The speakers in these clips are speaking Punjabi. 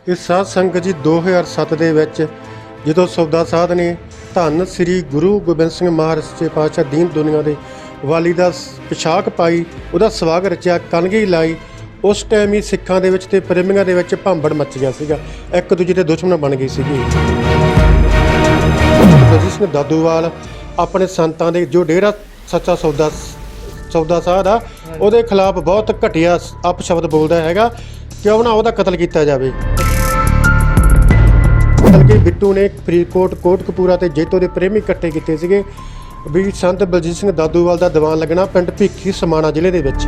ਇਹ ਸਾਧ ਸੰਗਤ ਜੀ 2007 ਦੇ ਵਿੱਚ ਜਦੋਂ ਸੌਦਾ ਸਾਧ ਨੇ ਧੰਨ ਸ੍ਰੀ ਗੁਰੂ ਗੋਬਿੰਦ ਸਿੰਘ ਮਹਾਰਾਜ ਸੱਚੇ ਪਾਤਸ਼ਾਹ ਦੀਨ ਦੁਨੀਆ ਦੇ ਵਾਲੀ ਦਾ ਪੋਸ਼ਾਕ ਪਾਈ, ਉਹਦਾ ਸਵਾਗਤ ਰਚਿਆ, ਕਲਗੀ ਲਾਈ। ਉਸ ਟਾਈਮ ਹੀ ਸਿੱਖਾਂ ਦੇ ਵਿੱਚ ਤੇ ਪ੍ਰੇਮੀਆਂ ਦੇ ਵਿੱਚ ਭਾਂਬੜ ਮੱਚ ਗਿਆ ਸੀਗਾ, ਇੱਕ ਦੂਜੇ ਦੇ ਦੁਸ਼ਮਣ ਬਣ ਗਈ ਸੀਗੀ। ਬਲਜੀਤ ਸਿੰਘ ਦਾਦੂਵਾਲ ਆਪਣੇ ਸੰਤਾਂ ਦੇ ਜੋ ਡੇਰਾ ਸੱਚਾ ਸੌਦਾ ਸਾਧ ਆ ਉਹਦੇ ਖਿਲਾਫ ਬਹੁਤ ਘਟੀਆ ਅਪਸ਼ਬਦ ਬੋਲਦਾ ਹੈਗਾ, ਕਿਉਂ ਨਾ ਉਹਦਾ ਕਤਲ ਕੀਤਾ ਜਾਵੇ। ਬਲਕਿ ਬਿੱਟੂ ਨੇ ਫਰੀਦਕੋਟ, ਕੋਟਕਪੂਰਾ ਤੇ ਜੈਤੋ ਦੇ ਪ੍ਰੇਮੀ ਇਕੱਠੇ ਕੀਤੇ ਸੀਗੇ ਵੀ ਸੰਤ ਬਲਜੀਤ ਸਿੰਘ ਦਾਦੂਵਾਲ ਦਾ ਦੀਵਾਨ ਲੱਗਣਾ ਪਿੰਡ ਭੀਖੀ ਸਮਾਣਾ ਜ਼ਿਲ੍ਹੇ ਦੇ ਵਿੱਚ।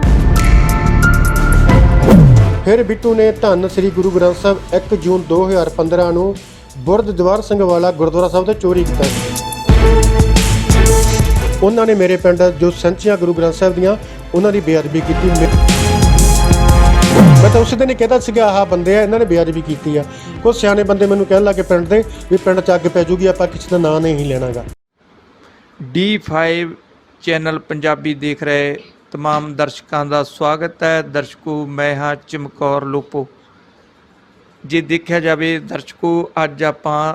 ਫਿਰ ਬਿੱਟੂ ਨੇ ਧੰਨ ਸ੍ਰੀ ਗੁਰੂ ਗ੍ਰੰਥ ਸਾਹਿਬ 1 ਜੂਨ 2015 ਨੂੰ ਬੁਰਦ ਜਵਾਹਰ ਸਿੰਘ ਵਾਲਾ ਗੁਰਦੁਆਰਾ ਸਾਹਿਬ ਤੋਂ ਚੋਰੀ ਕੀਤਾ ਸੀ। ਉਹਨਾਂ ਨੇ ਮੇਰੇ ਪਿੰਡ ਜੋ ਸੰਚੀਆਂ ਗੁਰੂ ਗ੍ਰੰਥ ਸਾਹਿਬ ਦੀਆਂ ਉਹਨਾਂ ਦੀ ਬੇਅਦਬੀ ਕੀਤੀ। ਮੈਂ ਤਾਂ ਉਸ ਦਿਨ ਹੀ ਕਹਿੰਦਾ ਸੀਗਾ ਆਹ ਬੰਦੇ ਆ, ਇਹਨਾਂ ਨੇ ਬੇਅਦਬੀ ਕੀਤੀ ਆ। ਕੁਝ ਸਿਆਣੇ ਬੰਦੇ ਮੈਨੂੰ ਕਹਿਣ ਲੱਗੇ ਪਿੰਡ ਦੇ ਵੀ ਪਿੰਡ 'ਚ ਅੱਗ ਪੈ ਜੂਗੀ, ਆਪਾਂ ਕਿਸੇ ਦਾ ਨਾਂ ਨਹੀਂ ਲੈਣਾਗਾ। D5 ਚੈਨਲ ਪੰਜਾਬੀ ਦੇਖ ਰਹੇ तमाम ਦਰਸ਼ਕਾਂ ਦਾ ਸਵਾਗਤ ਹੈ। ਦਰਸ਼ਕੋ, ਮੈਂ ਹਾਂ ਚਮਕੌਰ ਲੋਪੋ। ਜੇ ਦੇਖਿਆ ਜਾਵੇ ਦਰਸ਼ਕੋ, ਅੱਜ ਆਪਾਂ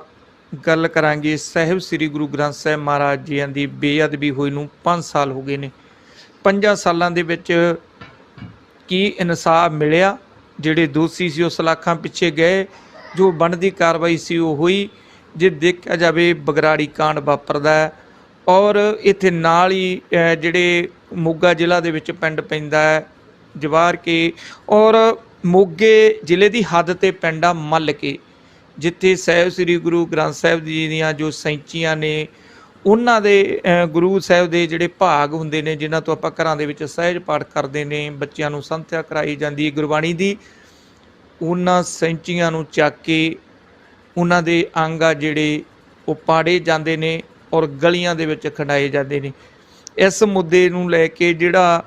ਗੱਲ ਕਰਾਂਗੇ ਸਾਹਿਬ ਸ੍ਰੀ ਗੁਰੂ ਗ੍ਰੰਥ ਸਾਹਿਬ ਮਹਾਰਾਜ ਜੀ ਦੀ ਬੇਅਦਬੀ ਹੋਈ ਨੂੰ 5 ਸਾਲ ਹੋ ਗਏ ਨੇ। 5 ਸਾਲਾਂ ਦੇ ਵਿੱਚ ਕੀ ਇਨਸਾਫ ਮਿਲਿਆ? ਜਿਹੜੇ ਦੋਸ਼ੀ ਸੀ ਉਹ ਸਲਾਖਾਂ ਪਿੱਛੇ ਗਏ, ਜੋ ਬਣਦੀ ਕਾਰਵਾਈ ਸੀ ਉਹ ਹੋਈ। ਜੇ ਦੇਖਿਆ ਜਾਵੇ ਬਗਰਾੜੀ ਕਾਂਡ ਵਾਪਰਦਾ ਹੈ ਔਰ ਇੱਥੇ ਨਾਲ ਹੀ ਜਿਹੜੇ ਮੋਗਾ ਜ਼ਿਲ੍ਹਾ ਦੇ ਵਿੱਚ ਪਿੰਡ ਪੈਂਦਾ ਹੈ ਜਵਾਰ ਕੇ, ਔਰ ਮੋਗੇ ਜ਼ਿਲ੍ਹੇ ਦੀ ਹੱਦ 'ਤੇ ਪਿੰਡ ਆ ਮੱਲ ਕੇ, ਜਿੱਥੇ ਸਾਹਿਬ ਸ੍ਰੀ ਗੁਰੂ ਗ੍ਰੰਥ ਸਾਹਿਬ ਜੀ ਦੀਆਂ ਜੋ ਸੈਂਚੀਆਂ ਨੇ ਉਹਨਾਂ ਦੇ ਗੁਰੂ ਸਾਹਿਬ ਦੇ ਜਿਹੜੇ ਭਾਗ ਹੁੰਦੇ ਨੇ, ਜਿਨ੍ਹਾਂ ਤੋਂ ਆਪਾਂ ਘਰਾਂ ਦੇ ਵਿੱਚ ਸਹਿਜ ਪਾਠ ਕਰਦੇ ਨੇ, ਬੱਚਿਆਂ ਨੂੰ ਸੰਥਿਆ ਕਰਾਈ ਜਾਂਦੀ ਹੈ ਗੁਰਬਾਣੀ ਦੀ, ਉਹਨਾਂ ਸੈਂਚੀਆਂ ਨੂੰ ਚੱਕ ਕੇ ਉਹਨਾਂ ਦੇ ਅੰਗ ਆ ਜਿਹੜੇ ਉਹ ਪਾੜੇ ਜਾਂਦੇ ਨੇ ਔਰ ਗਲੀਆਂ ਦੇ ਵਿੱਚ ਖੰਡਾਏ ਜਾਂਦੇ ਨੇ। ਇਸ ਮੁੱਦੇ ਨੂੰ ਲੈ ਕੇ ਜਿਹੜਾ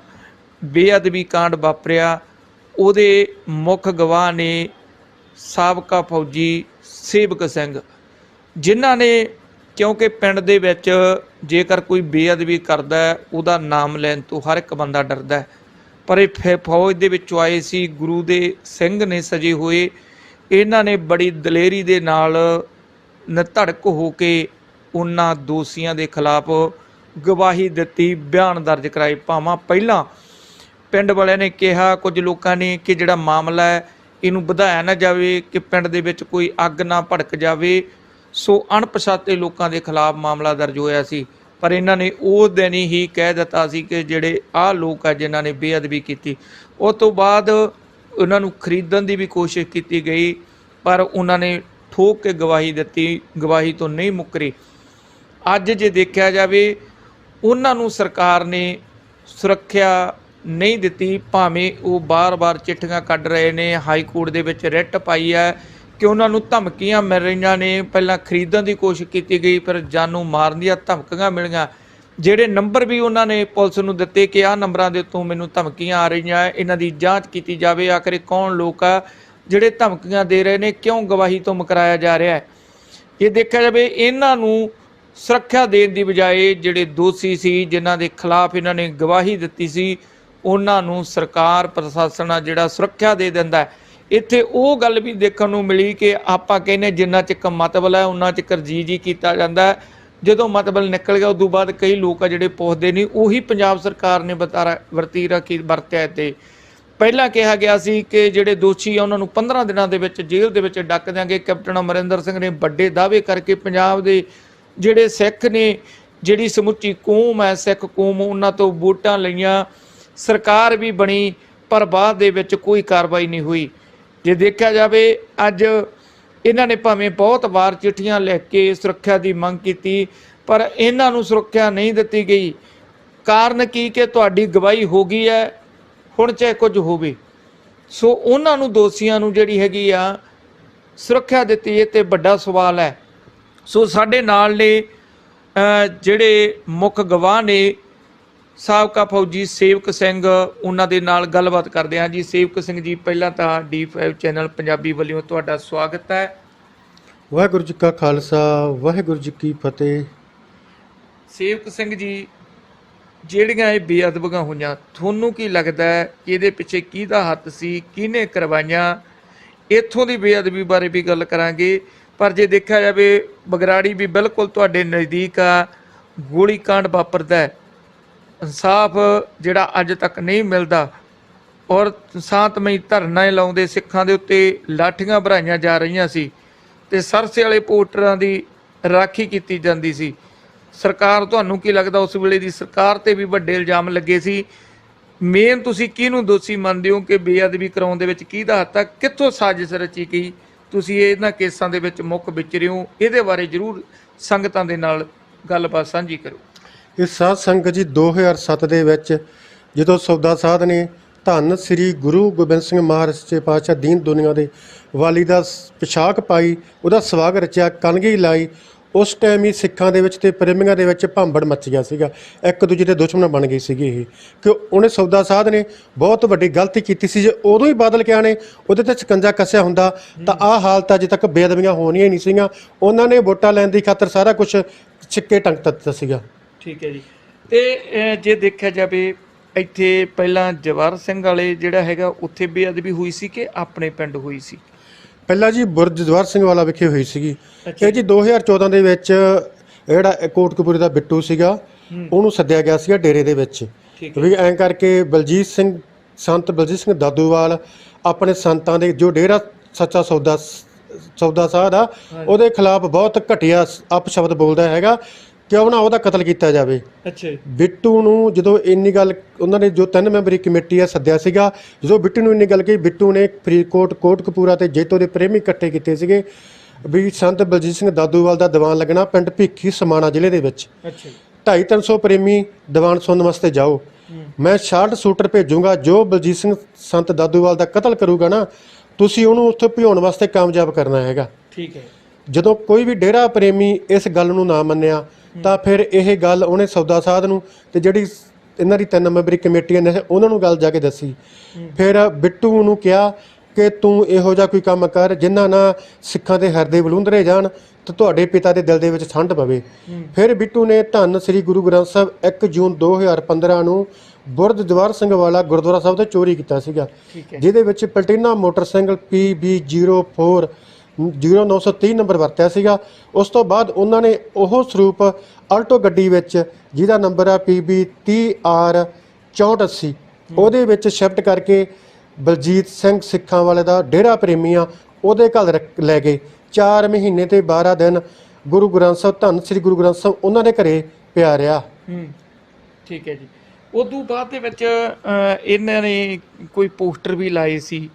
ਬੇਅਦਬੀ ਕਾਂਡ ਵਾਪਰਿਆ ਉਹਦੇ ਮੁੱਖ ਗਵਾਹ ਨੇ ਸਾਬਕਾ ਫੌਜੀ ਸੇਵਕ ਸਿੰਘ, ਜਿਨ੍ਹਾਂ ਨੇ, ਕਿਉਂਕਿ ਪਿੰਡ ਦੇ ਵਿੱਚ ਜੇਕਰ ਕੋਈ ਬੇਅਦਬੀ ਕਰਦਾ ਉਹਦਾ ਨਾਮ ਲੈਣ ਤੋਂ ਹਰ ਇੱਕ ਬੰਦਾ ਡਰਦਾ, ਪਰ ਇਹ ਫੌਜ ਦੇ ਵਿੱਚੋਂ ਆਏ ਸੀ, ਗੁਰੂ ਦੇ ਸਿੰਘ ਨੇ ਸਜੇ ਹੋਏ। ਇਹਨਾਂ ਨੇ ਬੜੀ ਦਲੇਰੀ ਦੇ ਨਾਲ ਨਿਧੜਕ ਹੋ ਕੇ ਉਹਨਾਂ ਦੋਸ਼ੀਆਂ ਦੇ ਖਿਲਾਫ ਗਵਾਹੀ ਦਿੱਤੀ, ਬਿਆਨ ਦਰਜ ਕਰਾਏ। ਭਾਵਾਂ ਪਹਿਲਾਂ ਪਿੰਡ ਵਾਲਿਆਂ ਨੇ ਕਿਹਾ, ਕੁਝ ਲੋਕਾਂ ਨੇ, ਕਿ ਜਿਹੜਾ ਮਾਮਲਾ ਹੈ ਇਹਨੂੰ ਵਧਾਇਆ ਨਾ ਜਾਵੇ, ਕਿ ਪਿੰਡ ਦੇ ਵਿੱਚ ਕੋਈ ਅੱਗ ਨਾ ਭੜਕ ਜਾਵੇ, ਸੋ ਅਣਪਛਾਤੇ ਲੋਕਾਂ ਦੇ ਖਿਲਾਫ ਮਾਮਲਾ ਦਰਜ ਹੋਇਆ ਸੀ। ਪਰ ਇਹਨਾਂ ਨੇ ਉਹ ਦਿਨ ਹੀ ਕਹਿ ਦਿੱਤਾ ਸੀ ਕਿ ਜਿਹੜੇ ਆਹ ਲੋਕ ਆ ਜਿਨ੍ਹਾਂ ਨੇ ਬੇਅਦਬੀ ਕੀਤੀ। ਉਸ ਤੋਂ ਬਾਅਦ ਉਹਨਾਂ ਨੂੰ ਖਰੀਦਣ ਦੀ ਵੀ ਕੋਸ਼ਿਸ਼ ਕੀਤੀ ਗਈ, ਪਰ ਉਹਨਾਂ ਨੇ ਠੋਕ ਕੇ ਗਵਾਹੀ ਦਿੱਤੀ, ਗਵਾਹੀ ਤੋਂ ਨਹੀਂ ਮੁੱਕਰੇ। ਅੱਜ ਜੇ ਦੇਖਿਆ ਜਾਵੇ ਉਹਨਾਂ ਨੂੰ ਸਰਕਾਰ ਨੇ ਸੁਰੱਖਿਆ ਨਹੀਂ ਦਿੱਤੀ, ਭਾਵੇਂ ਉਹ ਬਾਰ-ਬਾਰ ਚਿੱਠੀਆਂ ਕੱਢ ਰਹੇ ਨੇ, ਹਾਈ ਕੋਰਟ ਦੇ ਵਿੱਚ ਰਿਟ ਪਾਈ ਹੈ ਕਿ ਉਹਨਾਂ ਨੂੰ ਧਮਕੀਆਂ ਮਿਲ ਰਹੀਆਂ ਨੇ। ਪਹਿਲਾਂ ਖਰੀਦਣ ਦੀ ਕੋਸ਼ਿਸ਼ ਕੀਤੀ ਗਈ, ਫਿਰ ਜਾਨੋਂ ਮਾਰਨ ਦੀਆਂ ਧਮਕੀਆਂ ਮਿਲੀਆਂ। ਜਿਹੜੇ ਨੰਬਰ ਵੀ ਉਹਨਾਂ ਨੇ ਪੁਲਿਸ ਨੂੰ ਦਿੱਤੇ ਕਿ ਆਹ ਨੰਬਰਾਂ ਦੇ ਉੱਤੋਂ ਮੈਨੂੰ ਧਮਕੀਆਂ ਆ ਰਹੀਆਂ, ਇਹਨਾਂ ਦੀ ਜਾਂਚ ਕੀਤੀ ਜਾਵੇ, ਆਖਰ ਇਹ ਕੌਣ ਲੋਕ ਆ ਜਿਹੜੇ ਧਮਕੀਆਂ ਦੇ ਰਹੇ ਨੇ, ਕਿਉਂ ਗਵਾਹੀ ਤੋਂ ਮੁਕਰਾਇਆ ਜਾ ਰਿਹਾ ਹੈ। ਇਹ ਦੇਖਿਆ ਜਾਵੇ ਇਹਨਾਂ ਨੂੰ ਸੁਰੱਖਿਆ ਦੇਣ ਦੀ ਬਜਾਏ ਜਿਹੜੇ ਦੋਸ਼ੀ ਸੀ ਜਿਨ੍ਹਾਂ ਦੇ ਖਿਲਾਫ ਇਹਨਾਂ ਨੇ ਗਵਾਹੀ ਦਿੱਤੀ ਸੀ, ਉਹਨਾਂ ਨੂੰ ਸਰਕਾਰ ਪ੍ਰਸ਼ਾਸਨ ਆ ਜਿਹੜਾ ਸੁਰੱਖਿਆ ਦੇ ਦਿੰਦਾ। ਇੱਥੇ ਉਹ ਗੱਲ ਵੀ ਦੇਖਣ ਨੂੰ ਮਿਲੀ ਕਿ ਆਪਾਂ ਕਹਿੰਦੇ ਜਿੰਨਾ ਚਿਰ ਮਤਬਲ ਹੈ ਉਹਨਾਂ ਚਿਰ ਜੀ ਕੀਤਾ ਜਾਂਦਾ, ਜਦੋਂ ਮਤਬਲ ਨਿਕਲ ਗਿਆ ਉਦੋਂ ਬਾਅਦ ਕਈ ਲੋਕ ਆ ਜਿਹੜੇ ਪੁੱਛਦੇ ਨਹੀਂ। ਉਹੀ ਪੰਜਾਬ ਸਰਕਾਰ ਨੇ ਵਰਤਿਆ। ਤੇ ਪਹਿਲਾਂ ਕਿਹਾ ਗਿਆ ਸੀ ਕਿ ਜਿਹੜੇ ਦੋਸ਼ੀ ਆ ਉਹਨਾਂ ਨੂੰ 15 ਦਿਨਾਂ ਦੇ ਵਿੱਚ ਜੇਲ੍ਹ ਦੇ ਵਿੱਚ ਡੱਕ ਦਿਆਂਗੇ। ਕੈਪਟਨ ਅਮਰਿੰਦਰ ਸਿੰਘ ਨੇ ਵੱਡੇ ਦਾਅਵੇ ਕਰਕੇ ਪੰਜਾਬ ਦੇ ਜਿਹੜੇ ਸਿੱਖ ਨੇ, ਜਿਹੜੀ ਸਮੁੱਚੀ ਕੌਮ ਹੈ ਸਿੱਖ ਕੌਮ, ਉਹਨਾਂ ਤੋਂ ਵੋਟਾਂ ਲਈਆਂ, ਸਰਕਾਰ ਵੀ ਬਣੀ, ਪਰ ਬਾਅਦ ਦੇ ਵਿੱਚ ਕੋਈ ਕਾਰਵਾਈ ਨਹੀਂ ਹੋਈ। ਜੇ ਦੇਖਿਆ ਜਾਵੇ ਅੱਜ ਇਹਨਾਂ ਨੇ ਭਾਵੇਂ ਬਹੁਤ ਵਾਰ ਚਿੱਠੀਆਂ ਲਿਖ ਕੇ ਸੁਰੱਖਿਆ ਦੀ ਮੰਗ ਕੀਤੀ, ਪਰ ਇਹਨਾਂ ਨੂੰ ਸੁਰੱਖਿਆ ਨਹੀਂ ਦਿੱਤੀ ਗਈ। ਕਾਰਨ ਕੀ? ਕਿ ਤੁਹਾਡੀ ਗਵਾਹੀ ਹੋ ਗਈ ਹੈ, ਹੁਣ ਚਾਹੇ ਕੁਝ ਹੋਵੇ। ਸੋ ਉਹਨਾਂ ਨੂੰ, ਦੋਸ਼ੀਆਂ ਨੂੰ ਜਿਹੜੀ ਹੈਗੀ ਆ ਸੁਰੱਖਿਆ ਦਿੱਤੀ, ਇਹ ਤੇ ਵੱਡਾ ਸਵਾਲ ਹੈ। ਸੋ ਸਾਡੇ ਨਾਲ ਨੇ ਜਿਹੜੇ ਮੁੱਖ ਗਵਾਹ ਨੇ ਸਾਬਕਾ ਫੌਜੀ ਸੇਵਕ ਸਿੰਘ, ਉਹਨਾਂ ਦੇ ਨਾਲ ਗੱਲਬਾਤ ਕਰਦੇ ਹਾਂ ਜੀ। ਸੇਵਕ ਸਿੰਘ ਜੀ, ਪਹਿਲਾਂ ਤਾਂ D5 ਚੈਨਲ ਪੰਜਾਬੀ ਵੱਲੋਂ ਤੁਹਾਡਾ ਸਵਾਗਤ ਹੈ। ਵਾਹਿਗੁਰੂ ਜੀ ਕਾ ਖਾਲਸਾ, ਵਾਹਿਗੁਰੂ ਜੀ ਕੀ ਫਤਿਹ। ਸੇਵਕ ਸਿੰਘ ਜੀ, ਜਿਹੜੀਆਂ ਇਹ ਬੇਅਦਬੀਆਂ ਹੋਈਆਂ, ਤੁਹਾਨੂੰ ਕੀ ਲੱਗਦਾ ਹੈ ਕਿ ਇਹਦੇ ਪਿੱਛੇ ਕਿਹਦਾ ਹੱਥ ਸੀ, ਕਿਹਨੇ ਕਰਵਾਈਆਂ? ਇੱਥੋਂ ਦੀ ਬੇਅਦਬੀ ਬਾਰੇ ਵੀ ਗੱਲ ਕਰਾਂਗੇ। ਪਰ ਜੇ ਦੇਖਿਆ ਜਾਵੇ ਬਗਰਾੜੀ ਵੀ ਬਿਲਕੁਲ ਤੁਹਾਡੇ ਨਜ਼ਦੀਕ ਆ, ਗੋਲੀ ਕਾਂਡ ਵਾਪਰਦਾ ਹੈ, ਇਨਸਾਫ ਜਿਹੜਾ ਅੱਜ ਤੱਕ ਨਹੀਂ ਮਿਲਦਾ ਔਰ ਸ਼ਾਂਤਮਈ ਧਰਨੇ ਲਾਉਂਦੇ ਸਿੱਖਾਂ ਦੇ ਉੱਤੇ ਲਾਠੀਆਂ ਭਰਾਈਆਂ ਜਾ ਰਹੀਆਂ ਸੀ ਤੇ ਸਰਸੇ ਵਾਲੇ ਪੋਸਟਰਾਂ ਦੀ ਰਾਖੀ ਕੀਤੀ ਜਾਂਦੀ ਸੀ। ਸਰਕਾਰ, ਤੁਹਾਨੂੰ ਕੀ ਲੱਗਦਾ ਉਸ ਵੇਲੇ ਦੀ ਸਰਕਾਰ ਤੇ ਵੀ ਵੱਡੇ ਇਲਜ਼ਾਮ ਲੱਗੇ ਸੀ? ਮੇਨ ਤੁਸੀਂ ਕਿਹਨੂੰ ਦੋਸ਼ੀ ਮੰਨਦੇ ਹੋ ਕਿ ਬੇਅਦਬੀ ਕਰਾਉਣ ਦੇ ਵਿੱਚ ਕਿਹਦਾ ਹੱਥ ਆ, ਕਿੱਥੋਂ ਸਾਜ਼ਿਸ਼ ਰਚੀ ਗਈ? ਤੁਸੀਂ ਇਹਨਾਂ ਕੇਸਾਂ ਦੇ ਵਿੱਚ ਮੁੱਖ ਵਿਚਰੇ ਹੋ, ਇਹਦੇ ਬਾਰੇ ਜ਼ਰੂਰ ਸੰਗਤਾਂ ਦੇ ਨਾਲ ਗੱਲਬਾਤ ਸਾਂਝੀ ਕਰੋ। ਇਹ ਸਾਧ ਸੰਗਤ ਜੀ 2007 ਦੇ ਵਿੱਚ ਜਦੋਂ ਸੌਦਾ ਸਾਧ ਨੇ ਧੰਨ ਸ੍ਰੀ ਗੁਰੂ ਗੋਬਿੰਦ ਸਿੰਘ ਮਹਾਰਾਜ ਸੱਚੇ ਪਾਤਸ਼ਾਹ ਦੀਨ ਦੁਨੀਆ ਦੇ ਵਾਲੀ ਦਾ ਪੋਸ਼ਾਕ ਪਾਈ, ਉਹਦਾ ਸਵਾਗਤ ਰਚਿਆ, ਕਲਗੀ ਲਾਈ, ਉਸ ਟਾਈਮ ਹੀ ਸਿੱਖਾਂ ਦੇ ਵਿੱਚ ਤੇ ਪ੍ਰੇਮੀਆਂ ਦੇ ਵਿੱਚ ਭਾਂਬੜ ਮੱਚ ਗਿਆ ਸੀਗਾ। ਇੱਕ ਦੂਜੇ ਦੇ ਦੁਸ਼ਮਣ ਬਣ ਗਏ ਸੀਗੇ ਇਹ, ਕਿ ਉਹਨੇ ਸੌਦਾ ਸਾਧ ਨੇ ਬਹੁਤ ਵੱਡੀ ਗਲਤੀ ਕੀਤੀ ਸੀ। ਜੇ ਉਦੋਂ ਹੀ ਬਾਦਲ ਕਿਹਾ ਨੇ ਉਹਦੇ ਤੇ ਸ਼ਿਕੰਜਾ ਕੱਸਿਆ ਹੁੰਦਾ ਤਾਂ ਆਹ ਹਾਲਤ ਅਜੇ ਤੱਕ ਬੇਅਦਬੀਆਂ ਹੋਣੀਆਂ ਹੀ ਨਹੀਂ ਸੀਗੀਆਂ। ਉਹਨਾਂ ਨੇ ਵੋਟਾਂ ਲੈਣ ਦੀ ਖਾਤਰ ਸਾਰਾ ਕੁਝ ਛਿੱਕੇ ਟੰਗ ਦਿੱਤਾ ਸੀਗਾ। ਠੀਕ ਹੈ ਜੀ। ਤੇ ਜੇ ਦੇਖਿਆ ਜਾਵੇ ਇੱਥੇ ਪਹਿਲਾਂ ਜਵਾਹਰ ਸਿੰਘ ਵਾਲੇ ਜਿਹੜਾ ਹੈਗਾ ਉੱਥੇ ਬੇਅਦਬੀ ਹੋਈ ਸੀ ਕਿ ਆਪਣੇ ਪਿੰਡ ਹੋਈ ਸੀ? ਪਹਿਲਾਂ ਜੀ ਬੁਰਜ ਜਵਾਹਰ ਸਿੰਘ ਵਾਲਾ ਵਿਖੇ ਹੋਈ ਸੀਗੀ। ਇਹ ਜੀ 2014 ਦੇ ਵਿੱਚ ਜਿਹੜਾ ਕੋਟਕਪੂਰੇ ਦਾ ਬਿੱਟੂ ਸੀਗਾ ਉਹਨੂੰ ਸੱਦਿਆ ਗਿਆ ਸੀਗਾ ਡੇਰੇ ਦੇ ਵਿੱਚ, ਵੀ ਐਂ ਕਰਕੇ ਬਲਜੀਤ ਸਿੰਘ, ਸੰਤ ਬਲਜੀਤ ਸਿੰਘ ਦਾਦੂਵਾਲ ਆਪਣੇ ਸੰਤਾਂ ਦੇ ਜੋ ਡੇਰਾ ਸੱਚਾ ਸੌਦਾ ਸਾਧ ਆ ਉਹਦੇ ਖਿਲਾਫ ਬਹੁਤ ਘਟੀਆ ਅਪਸ਼ਬਦ ਬੋਲਦਾ ਹੈਗਾ, ਕਿਉਂ ਨਾ ਉਹਦਾ ਕਤਲ ਕੀਤਾ ਜਾਵੇ। ਅੱਛਾ। ਬਿੱਟੂ ਨੂੰ ਜਦੋਂ ਇੰਨੀ ਗੱਲ ਉਹਨਾਂ ਨੇ ਜੋ 3 ਮੈਂਬਰੀ ਕਮੇਟੀ ਆ ਸੱਦਿਆ ਸੀਗਾ, ਜਦੋਂ ਬਿੱਟੂ ਨੂੰ ਇੰਨੀ ਗੱਲ ਕਹੀ, ਬਿੱਟੂ ਨੇ ਫਰੀਦਕੋਟ, ਕੋਟਕਪੂਰਾ ਤੇ ਜੈਤੋ ਦੇ ਪ੍ਰੇਮੀ ਇਕੱਠੇ ਕੀਤੇ ਸੀਗੇ ਵੀ ਸੰਤ ਬਲਜੀਤ ਸਿੰਘ ਦਾਦੂਵਾਲ ਦਾ ਦੀਵਾਨ ਲੱਗਣਾ ਪਿੰਡ ਭਿੱਖੀ ਸਮਾਣਾ ਜ਼ਿਲ੍ਹੇ ਦੇ ਵਿੱਚ। ਅੱਛਾ। 250-300 ਪ੍ਰੇਮੀ ਦੀਵਾਨ ਸੁਣਨ ਵਾਸਤੇ ਜਾਓ, ਮੈਂ 60 ਸ਼ੂਟਰ ਭੇਜੂੰਗਾ, ਜੋ ਬਲਜੀਤ ਸਿੰਘ ਸੰਤ ਦਾਦੂਵਾਲ ਦਾ ਕਤਲ ਕਰੂਗਾ ਨਾ ਤੁਸੀਂ ਉਹਨੂੰ ਉੱਥੇ ਭਿਉਣ ਵਾਸਤੇ ਕਾਮਯਾਬ ਕਰਨਾ ਹੈਗਾ। ਠੀਕ ਹੈ। ਜਦੋਂ ਕੋਈ ਵੀ ਡੇਰਾ ਪ੍ਰੇਮੀ ਇਸ ਗੱਲ ਨੂੰ ਨਾ ਮੰਨਿਆ ਤਾਂ ਫਿਰ ਇਹ ਗੱਲ ਉਹਨੇ ਸੌਦਾ ਸਾਧ ਨੂੰ ਤੇ ਜਿਹੜੀ ਇਹਨਾਂ ਦੀ 3 ਮੈਂਬਰੀ ਕਮੇਟੀ ਨੇ ਉਹਨਾਂ ਨੂੰ ਗੱਲ ਜਾ ਕੇ ਦੱਸੀ। ਫਿਰ ਬਿੱਟੂ ਨੂੰ ਕਿਹਾ ਕਿ ਤੂੰ ਇਹੋ ਜਿਹਾ ਕੋਈ ਕੰਮ ਕਰ ਜਿਨ੍ਹਾਂ ਨਾਲ ਸਿੱਖਾਂ ਦੇ ਹਿਰਦੇ ਬਲੂੰਦਰੇ ਜਾਣ ਤੇ ਤੁਹਾਡੇ ਪਿਤਾ ਦੇ ਦਿਲ ਦੇ ਵਿੱਚ ਠੰਡ ਪਵੇ। ਫਿਰ ਬਿੱਟੂ ਨੇ ਧੰਨ ਸ੍ਰੀ ਗੁਰੂ ਗ੍ਰੰਥ ਸਾਹਿਬ 1 ਜੂਨ 2015 ਨੂੰ ਬੁਰਜ ਜਵਾਹਰ ਸਿੰਘ ਵਾਲਾ ਗੁਰਦੁਆਰਾ ਸਾਹਿਬ ਤੋਂ ਚੋਰੀ ਕੀਤਾ ਸੀਗਾ, ਜਿਹਦੇ ਵਿੱਚ ਪਲਟੀਨਾ ਮੋਟਰਸਾਈਕਲ PB04 0930 ਨੰਬਰ ਵਰਤਿਆ ਸੀਗਾ। ਉਸ ਤੋਂ ਬਾਅਦ ਉਹਨਾਂ ਨੇ ਉਹ ਸਰੂਪ ਆਲਟੋ ਗੱਡੀ ਵਿੱਚ ਜਿਹਦਾ ਨੰਬਰ ਆ PB30R 6480 ਉਹਦੇ ਵਿੱਚ ਸ਼ਿਫਟ ਕਰਕੇ ਬਲਜੀਤ ਸਿੰਘ ਸਿੱਖਾਂ ਵਾਲੇ ਦਾ ਡੇਰਾ ਪ੍ਰੇਮੀ ਆ ਉਹਦੇ ਘਰ ਲੈ ਗਏ। 4 ਮਹੀਨੇ ਤੇ 12 ਦਿਨ ਗੁਰੂ ਗ੍ਰੰਥ ਸਾਹਿਬ ਧੰਨ ਸ੍ਰੀ ਗੁਰੂ ਗ੍ਰੰਥ ਸਾਹਿਬ ਉਹਨਾਂ ਦੇ ਘਰੇ ਪਿਆ ਰਿਹਾ। ਠੀਕ ਹੈ ਜੀ। ਉਦੋਂ ਬਾਅਦ ਦੇ ਵਿੱਚ ਇਹਨਾਂ ਨੇ ਕੋਈ ਪੋਸਟਰ ਵੀ ਲਾਏ ਸੀ,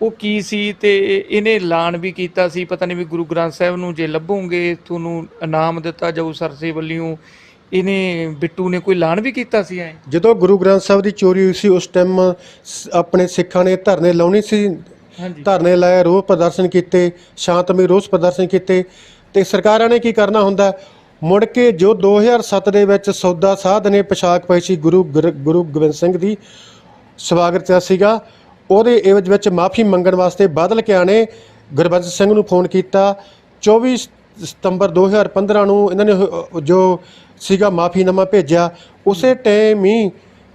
ਉਹ ਕੀ ਸੀ? ਤੇ ਇਹਨੇ ਐਲਾਨ ਵੀ ਕੀਤਾ ਸੀ ਪਤਾ ਨਹੀਂ ਵੀ ਗੁਰੂ ਗ੍ਰੰਥ ਸਾਹਿਬ ਨੂੰ ਜੇ ਲੱਭੋਗੇ ਤੁਹਾਨੂੰ ਇਨਾਮ ਦਿੱਤਾ ਜਾਊ ਸਰਸੇ ਵੱਲੋਂ। ਇਹਨੇ ਬਿੱਟੂ ਨੇ ਕੋਈ ਐਲਾਨ ਵੀ ਕੀਤਾ ਸੀ? ਐ ਜਦੋਂ ਗੁਰੂ ਗ੍ਰੰਥ ਸਾਹਿਬ ਦੀ ਚੋਰੀ ਹੋਈ ਸੀ ਉਸ ਟਾਈਮ ਆਪਣੇ ਸਿੱਖਾਂ ਨੇ ਧਰਨੇ ਲਾਉਣੀ ਸੀ, ਧਰਨੇ ਲਾਏ, ਰੋਸ ਪ੍ਰਦਰਸ਼ਨ ਕੀਤੇ, ਸ਼ਾਂਤਮਈ ਰੋਸ ਪ੍ਰਦਰਸ਼ਨ ਕੀਤੇ। ਤੇ ਸਰਕਾਰਾਂ ਨੇ ਕੀ ਕਰਨਾ ਹੁੰਦਾ, ਮੁੜ ਕੇ ਜੋ 2007 ਦੇ ਵਿੱਚ ਸੌਦਾ ਸਾਧ ਨੇ ਪੋਸ਼ਾਕ ਪਾਈ ਸੀ ਗੁਰੂ ਗੋਬਿੰਦ ਸਿੰਘ ਦੀ ਸਵਾਗਤ ਚ ਸੀਗਾ, ਉਹਦੇ ਏਵਜ ਵਿੱਚ ਮਾਫੀ ਮੰਗਣ ਵਾਸਤੇ ਬਾਦਲ ਕਿਆ ਨੇ ਗੁਰਬਖਸ਼ ਸਿੰਘ ਨੂੰ ਫੋਨ ਕੀਤਾ। 24 ਸਤੰਬਰ 2015 ਨੂੰ ਇਹਨਾਂ ਨੇ ਜੋ ਸੀਗਾ ਮਾਫੀਨਾਮਾ ਭੇਜਿਆ। ਉਸੇ ਟਾਈਮ ਹੀ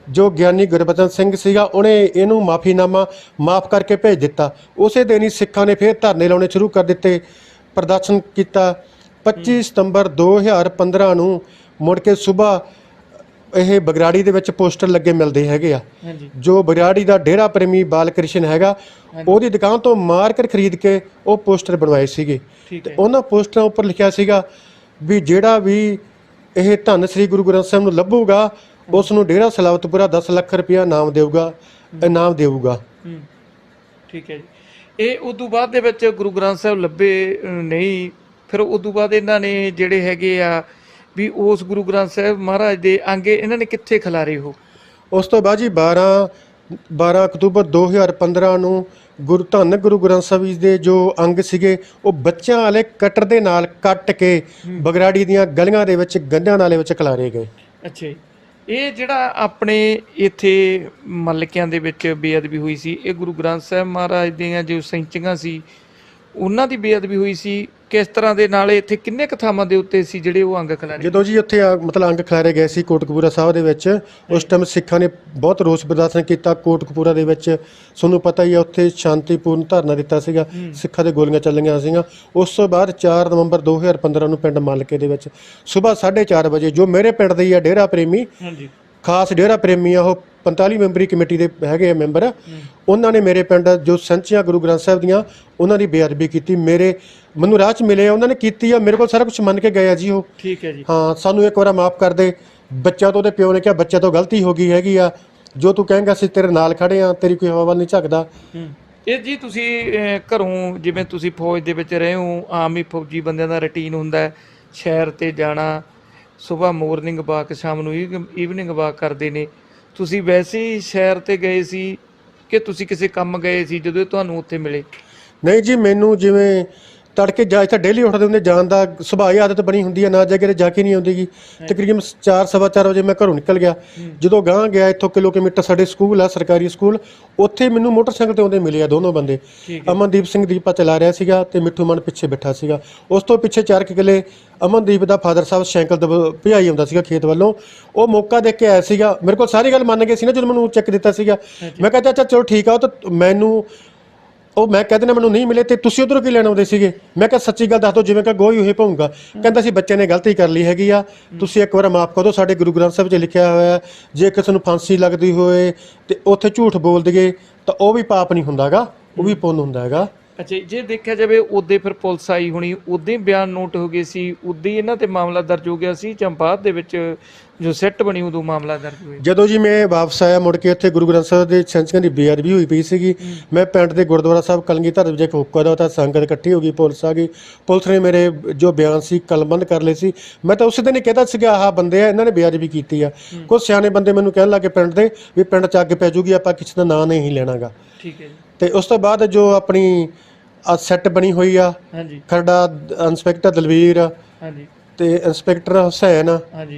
ਜੋ ਗਿਆਨੀ ਗੁਰਬਚਨ ਸਿੰਘ ਸੀਗਾ ਉਹਨੇ ਇਹਨੂੰ ਮਾਫੀਨਾਮਾ ਮਾਫ ਕਰਕੇ ਭੇਜ ਦਿੱਤਾ। ਉਸੇ ਦਿਨ ਹੀ ਸਿੱਖਾਂ ਨੇ ਫਿਰ ਧਰਨੇ ਲਾਉਣੇ ਸ਼ੁਰੂ ਕਰ ਦਿੱਤੇ, ਪ੍ਰਦਰਸ਼ਨ ਕੀਤਾ। 25 ਸਤੰਬਰ 2015 ਨੂੰ ਮੁੜ ਕੇ ਸਵੇਰ ਇਹ ਬਗਰਾੜੀ ਦੇ ਵਿੱਚ ਪੋਸਟਰ ਲੱਗੇ ਮਿਲਦੇ ਹੈਗੇ ਆ। ਜੋ ਬਗਰਾੜੀ ਦਾ ਡੇਰਾ ਪ੍ਰੇਮੀ ਬਾਲ ਕ੍ਰਿਸ਼ਨ ਹੈਗਾ ਉਹਦੀ ਦੁਕਾਨ ਤੋਂ ਮਾਰਕਰ ਖਰੀਦ ਕੇ ਉਹ ਪੋਸਟਰ ਬਣਵਾਏ ਸੀਗੇ। ਤੇ ਉਹਨਾਂ ਪੋਸਟਰਾਂ ਉੱਪਰ ਲਿਖਿਆ ਸੀਗਾ ਵੀ ਜਿਹੜਾ ਵੀ ਇਹ ਧੰਨ ਸ੍ਰੀ ਗੁਰੂ ਗ੍ਰੰਥ ਸਾਹਿਬ ਨੂੰ ਲੱਭੂਗਾ ਉਸ ਨੂੰ ਡੇਰਾ ਸਲਾਵਤਪੁਰਾ 10 ਲੱਖ ਰੁਪਇਆ ਇਨਾਮ ਦੇਊਗਾ। ਠੀਕ ਹੈ ਜੀ। ਇਹ ਉਦੋਂ ਬਾਅਦ ਦੇ ਵਿੱਚ ਗੁਰੂ ਗ੍ਰੰਥ ਸਾਹਿਬ ਲੱਭੇ ਨਹੀਂ, ਫਿਰ ਉਦੋਂ ਬਾਅਦ ਇਹਨਾਂ ਨੇ ਜਿਹੜੇ ਹੈਗੇ ਆ ਵੀ ਉਸ ਗੁਰੂ ਗ੍ਰੰਥ ਸਾਹਿਬ ਮਹਾਰਾਜ ਦੇ ਅੰਗੇ ਇਹਨਾਂ ਨੇ ਕਿੱਥੇ ਖਿਲਾਰੇ ਹੋ? ਉਸ ਤੋਂ ਬਾਅਦ ਜੀ 12 ਅਕਤੂਬਰ 2015 ਨੂੰ ਗੁਰੂ ਗ੍ਰੰਥ ਸਾਹਿਬ ਜੀ ਦੇ ਜੋ ਅੰਗ ਸੀਗੇ ਉਹ ਬੱਚਿਆਂ ਵਾਲੇ ਕਟਰ ਦੇ ਨਾਲ ਕੱਟ ਕੇ ਬਗਰਾੜੀ ਦੀਆਂ ਗਲੀਆਂ ਦੇ ਵਿੱਚ ਗੰਢਿਆਂ ਨਾਲੇ ਵਿੱਚ ਖਿਲਾਰੇ ਗਏ। ਅੱਛਾ ਜੀ। ਇਹ ਜਿਹੜਾ ਆਪਣੇ ਇੱਥੇ ਮਲਕਿਆਂ ਦੇ ਵਿੱਚ ਬੇਅਦਬੀ ਹੋਈ ਸੀ, ਇਹ ਗੁਰੂ ਗ੍ਰੰਥ ਸਾਹਿਬ ਮਹਾਰਾਜ ਦੀਆਂ ਜੋ ਸੈਂਚੀਆਂ ਸੀ ਉਹਨਾਂ ਦੀ ਬੇਅਦਬੀ ਹੋਈ ਸੀ? ਕਿਸ ਤਰ੍ਹਾਂ ਦੇ ਨਾਲ ਇੱਥੇ ਕਿੰਨੇ ਕੁ ਥਾਵਾਂ ਦੇ ਉੱਤੇ ਸੀ ਜਿਹੜੇ ਉਹ ਅੰਗ ਖਿਲਾਰੇ? ਜਦੋਂ ਜੀ ਉੱਥੇ ਮਤਲਬ ਅੰਗ ਖਿਲਾਰੇ ਗਏ ਸੀ ਕੋਟਕਪੂਰਾ ਸਾਹਿਬ ਦੇ ਵਿੱਚ, ਉਸ ਟਾਈਮ ਸਿੱਖਾਂ ਨੇ ਬਹੁਤ ਰੋਸ ਪ੍ਰਦਰਸ਼ਨ ਕੀਤਾ। ਕੋਟਕਪੂਰਾ ਦੇ ਵਿੱਚ ਤੁਹਾਨੂੰ ਪਤਾ ਹੀ ਆ, ਉੱਥੇ ਸ਼ਾਂਤੀਪੂਰਨ ਧਰਨਾ ਦਿੱਤਾ ਸੀਗਾ, ਸਿੱਖਾਂ ਦੇ ਗੋਲੀਆਂ ਚੱਲੀਆਂ ਸੀਗੀਆਂ। ਉਸ ਤੋਂ ਬਾਅਦ 4 ਨਵੰਬਰ 2015 ਨੂੰ ਪਿੰਡ ਮਾਲਕੇ ਦੇ ਵਿੱਚ ਸਵੇਰ 4:30 ਵਜੇ, ਜੋ ਮੇਰੇ ਪਿੰਡ ਦੇ ਹੀ ਆ ਡੇਰਾ ਪ੍ਰੇਮੀ, ਖਾਸ ਡੇਰਾ ਪ੍ਰੇਮੀ ਆ, ਉਹ 45 ਮੈਂਬਰੀ ਕਮੇਟੀ ਦੇ ਹੈਗੇ ਆ ਮੈਂਬਰ, ਉਹਨਾਂ ਨੇ ਮੇਰੇ ਪਿੰਡ ਜੋ ਸੰਚੀਆਂ ਗੁਰੂ ਗ੍ਰੰਥ ਸਾਹਿਬ ਦੀਆਂ ਉਹਨਾਂ ਦੀ ਬੇਅਦਬੀ ਕੀਤੀ। ਮੈਨੂੰ ਰਾਹ 'ਚ ਮਿਲੇ, ਉਹਨਾਂ ਨੇ ਕੀਤੀ ਆ, ਮੇਰੇ ਕੋਲ ਸਾਰਾ ਕੁਝ ਮੰਨ ਕੇ ਗਏ ਆ ਜੀ ਉਹ। ਠੀਕ ਹੈ ਜੀ। ਹਾਂ, ਸਾਨੂੰ ਇੱਕ ਵਾਰ ਮਾਫ ਕਰ ਦੇ। ਬੱਚਾ ਤੋਂ ਉਹਦੇ ਪਿਓ ਨੇ ਕਿਹਾ, ਬੱਚਾ ਤੋਂ ਗਲਤੀ ਹੋ ਗਈ ਹੈਗੀ ਆ, ਜੋ ਤੂੰ ਕਹੇਂਗਾ ਅਸੀਂ ਤੇਰੇ ਨਾਲ ਖੜੇ ਆ, ਤੇਰੀ ਕੋਈ ਹਵਾ ਵੱਲ ਨਹੀਂ ਝੱਕਦਾ। ਇਹ ਜੀ ਤੁਸੀਂ ਘਰੋਂ, ਜਿਵੇਂ ਤੁਸੀਂ ਫੌਜ ਦੇ ਵਿੱਚ ਰਹੇ ਹੋ, ਆਮ ਹੀ ਫੌਜੀ ਬੰਦਿਆਂ ਦਾ ਰੁਟੀਨ ਹੁੰਦਾ ਹੈ ਸ਼ਹਿਰ ਤੇ ਜਾਣਾ, ਸਵੇਰ ਮੋਰਨਿੰਗ ਵਾਕ, ਸ਼ਾਮ ਨੂੰ ਈਵਨਿੰਗ ਵਾਕ ਕਰਦੇ ਨੇ। ਤੁਸੀਂ ਵੈਸੇ ਹੀ ਸ਼ਹਿਰ ਤੇ ਗਏ ਸੀ ਕਿ ਤੁਸੀਂ ਕਿਸੇ ਕੰਮ ਗਏ ਸੀ ਜਦੋਂ ਇਹ ਤੁਹਾਨੂੰ ਉੱਥੇ ਮਿਲੇ? ਨਹੀਂ ਜੀ, ਮੈਨੂੰ ਜਿਵੇਂ ਤੜਕੇ ਜਾ ਇੱਥੇ ਡੇਲੀ ਉੱਠਦੇ ਹੁੰਦੇ, ਜਾਣ ਦਾ ਸੁਭਾਅ ਹੀ ਆਦਤ ਬਣੀ ਹੁੰਦੀ ਹੈ, ਨਾ ਜਾ ਕੇ ਜਾ ਕੇ ਨਹੀਂ ਆਉਂਦੀ ਗੀ। ਤਕਰੀਬਨ 4-4:15 ਵਜੇ ਮੈਂ ਘਰੋਂ ਨਿਕਲ ਗਿਆ। ਜਦੋਂ ਗਾਂਹ ਗਿਆ, ਇੱਥੋਂ ਕਿਲੋਮੀਟਰ ਸਾਡੇ ਸਕੂਲ ਆ, ਸਰਕਾਰੀ ਸਕੂਲ, ਉੱਥੇ ਮੈਨੂੰ ਮੋਟਰਸਾਈਕਲ ਤੇ ਆਉਂਦੇ ਮਿਲੇ ਆ ਦੋਨੋਂ ਬੰਦੇ। ਅਮਨਦੀਪ ਸਿੰਘ ਦੀਪਾ ਚਲਾ ਰਿਹਾ ਸੀਗਾ ਤੇ ਮਿੱਠੂ ਮਨ ਪਿੱਛੇ ਬੈਠਾ ਸੀਗਾ। ਉਸ ਤੋਂ ਪਿੱਛੇ 4 ਕਿੱਲੇ ਅਮਨਦੀਪ ਦਾ ਫਾਦਰ ਸਾਹਿਬ ਸਾਈਕਲ ਤੇ ਭਜਾਈ ਆਉਂਦਾ ਸੀਗਾ ਖੇਤ ਵੱਲੋਂ। ਉਹ ਮੌਕਾ ਦੇਖ ਕੇ ਆਇਆ ਸੀਗਾ, ਮੇਰੇ ਕੋਲ ਸਾਰੀ ਗੱਲ ਮੰਨ ਗਏ ਸੀ ਨਾ ਜਦੋਂ ਮੈਨੂੰ ਚੈੱਕ ਦਿੱਤਾ ਸੀਗਾ। ਮੈਂ ਕਿਹਾ ਚਾਚਾ ਚਲੋ ਠੀਕ ਆ, ਉਹ ਤਾਂ ਮੈਨੂੰ ਮੈਂ ਕਹਿ ਦਿੰਦਾ ਮੈਨੂੰ ਨਹੀਂ ਮਿਲੇ ਤੇ ਤੁਸੀਂ ਉਧਰੋਂ ਕੀ ਲੈਣ ਆਉਂਦੇ ਸੀਗੇ? ਮੈਂ ਕਿਹਾ ਸੱਚੀ ਗੱਲ ਦੱਸ ਦਿਓ, ਜਿਵੇਂ ਕਿ ਗੋਹੀ ਉਹੀ ਪਾਉਂਗਾ। ਕਹਿੰਦਾ ਸੀ ਬੱਚੇ ਨੇ ਗਲਤੀ ਕਰ ਲਈ ਹੈਗੀ ਆ, ਤੁਸੀਂ ਇੱਕ ਵਾਰ ਮਾਫ ਕਰ ਦਿਓ। ਸਾਡੇ ਗੁਰੂ ਗ੍ਰੰਥ ਸਾਹਿਬ 'ਚ ਲਿਖਿਆ ਹੋਇਆ, ਜੇ ਕਿਸੇ ਨੂੰ ਫਾਂਸੀ ਲੱਗਦੀ ਹੋਏ ਤੇ ਉੱਥੇ ਝੂਠ ਬੋਲ ਦਈਏ ਤਾਂ ਉਹ ਵੀ ਪਾਪ ਨਹੀਂ ਹੁੰਦਾ ਗਾ, ਉਹ ਵੀ ਪੁੰਨ ਹੁੰਦਾ ਹੈਗਾ। ਅੱਛਾ, ਜੇ ਦੇਖਿਆ ਜਾਵੇ ਉਦੋਂ ਫਿਰ ਪੁਲਿਸ ਆਈ ਹੋਣੀ, ਉਦੋਂ ਹੀ ਬਿਆਨ ਨੋਟ ਹੋ ਗਏ ਸੀ, ਉਦੋਂ ਹੀ ਇਹਨਾਂ ਤੇ ਮਾਮਲਾ ਦਰਜ ਹੋ ਗਿਆ ਸੀ ਜਾਂ ਬਾਅਦ ਦੇ ਵਿੱਚ ਜੋ ਸਿੱਟ ਬਣੀ ਉਦੋਂ ਮਾਮਲਾ ਦਰਜ ਹੋਇਆ? ਜਦੋਂ ਜੀ ਮੈਂ ਵਾਪਸ ਆਇਆ ਮੁੜ ਕੇ, ਇੱਥੇ ਗੁਰੂ ਗ੍ਰੰਥ ਸਾਹਿਬ ਦੇ ਸੰਚਾਂ ਦੀ ਬੇਅਦਬੀ ਹੋਈ ਪਈ ਸੀਗੀ। ਮੈਂ ਪਿੰਡ ਦੇ ਗੁਰਦੁਆਰਾ ਸਾਹਿਬ ਕਲਗੀਧਰ ਵਿੱਚ ਹੁੱਕਾ ਦਾ ਤਾਂ ਸੰਗਤ ਇਕੱਠੀ ਹੋ ਗਈ, ਪੁਲਿਸ ਆ ਗਈ। ਪੁਲਿਸ ਨੇ ਮੇਰੇ ਜੋ ਬਿਆਨ ਸੀ ਕਲਮਬੰਦ ਕਰ ਲਏ ਸੀ। ਮੈਂ ਤਾਂ ਉਸੇ ਦਿਨ ਹੀ ਕਹਿਤਾ ਸੀਗਾ ਆਹ ਬੰਦੇ ਆ, ਇਹਨਾਂ ਨੇ ਬੇਅਦਬੀ ਕੀਤੀ ਆ। ਕੁਝ ਸਿਆਣੇ ਬੰਦੇ ਮੈਨੂੰ ਕਹਿਣ ਲੱਗੇ ਪਿੰਡ ਦੇ ਵੀ ਪਿੰਡ 'ਚ ਅੱਗ ਪੈ ਜੂਗੀ, ਆਪਾਂ ਕਿਸੇ ਦਾ ਨਾਂ ਨਹੀਂ ਲੈਣਾਗਾ। ਠੀਕ ਹੈ ਜੀ। ਤੇ ਉਸ ਤੋਂ ਬਾਅਦ ਜੋ ਆਪਣੀ ਸੈੱਟ ਬਣੀ ਹੋਈ ਆ, ਖਰੜਾ ਇੰਸਪੈਕਟਰ ਦਲਵੀਰ ਤੇ ਇੰਸਪੈਕਟਰ ਹੁਸੈਨ,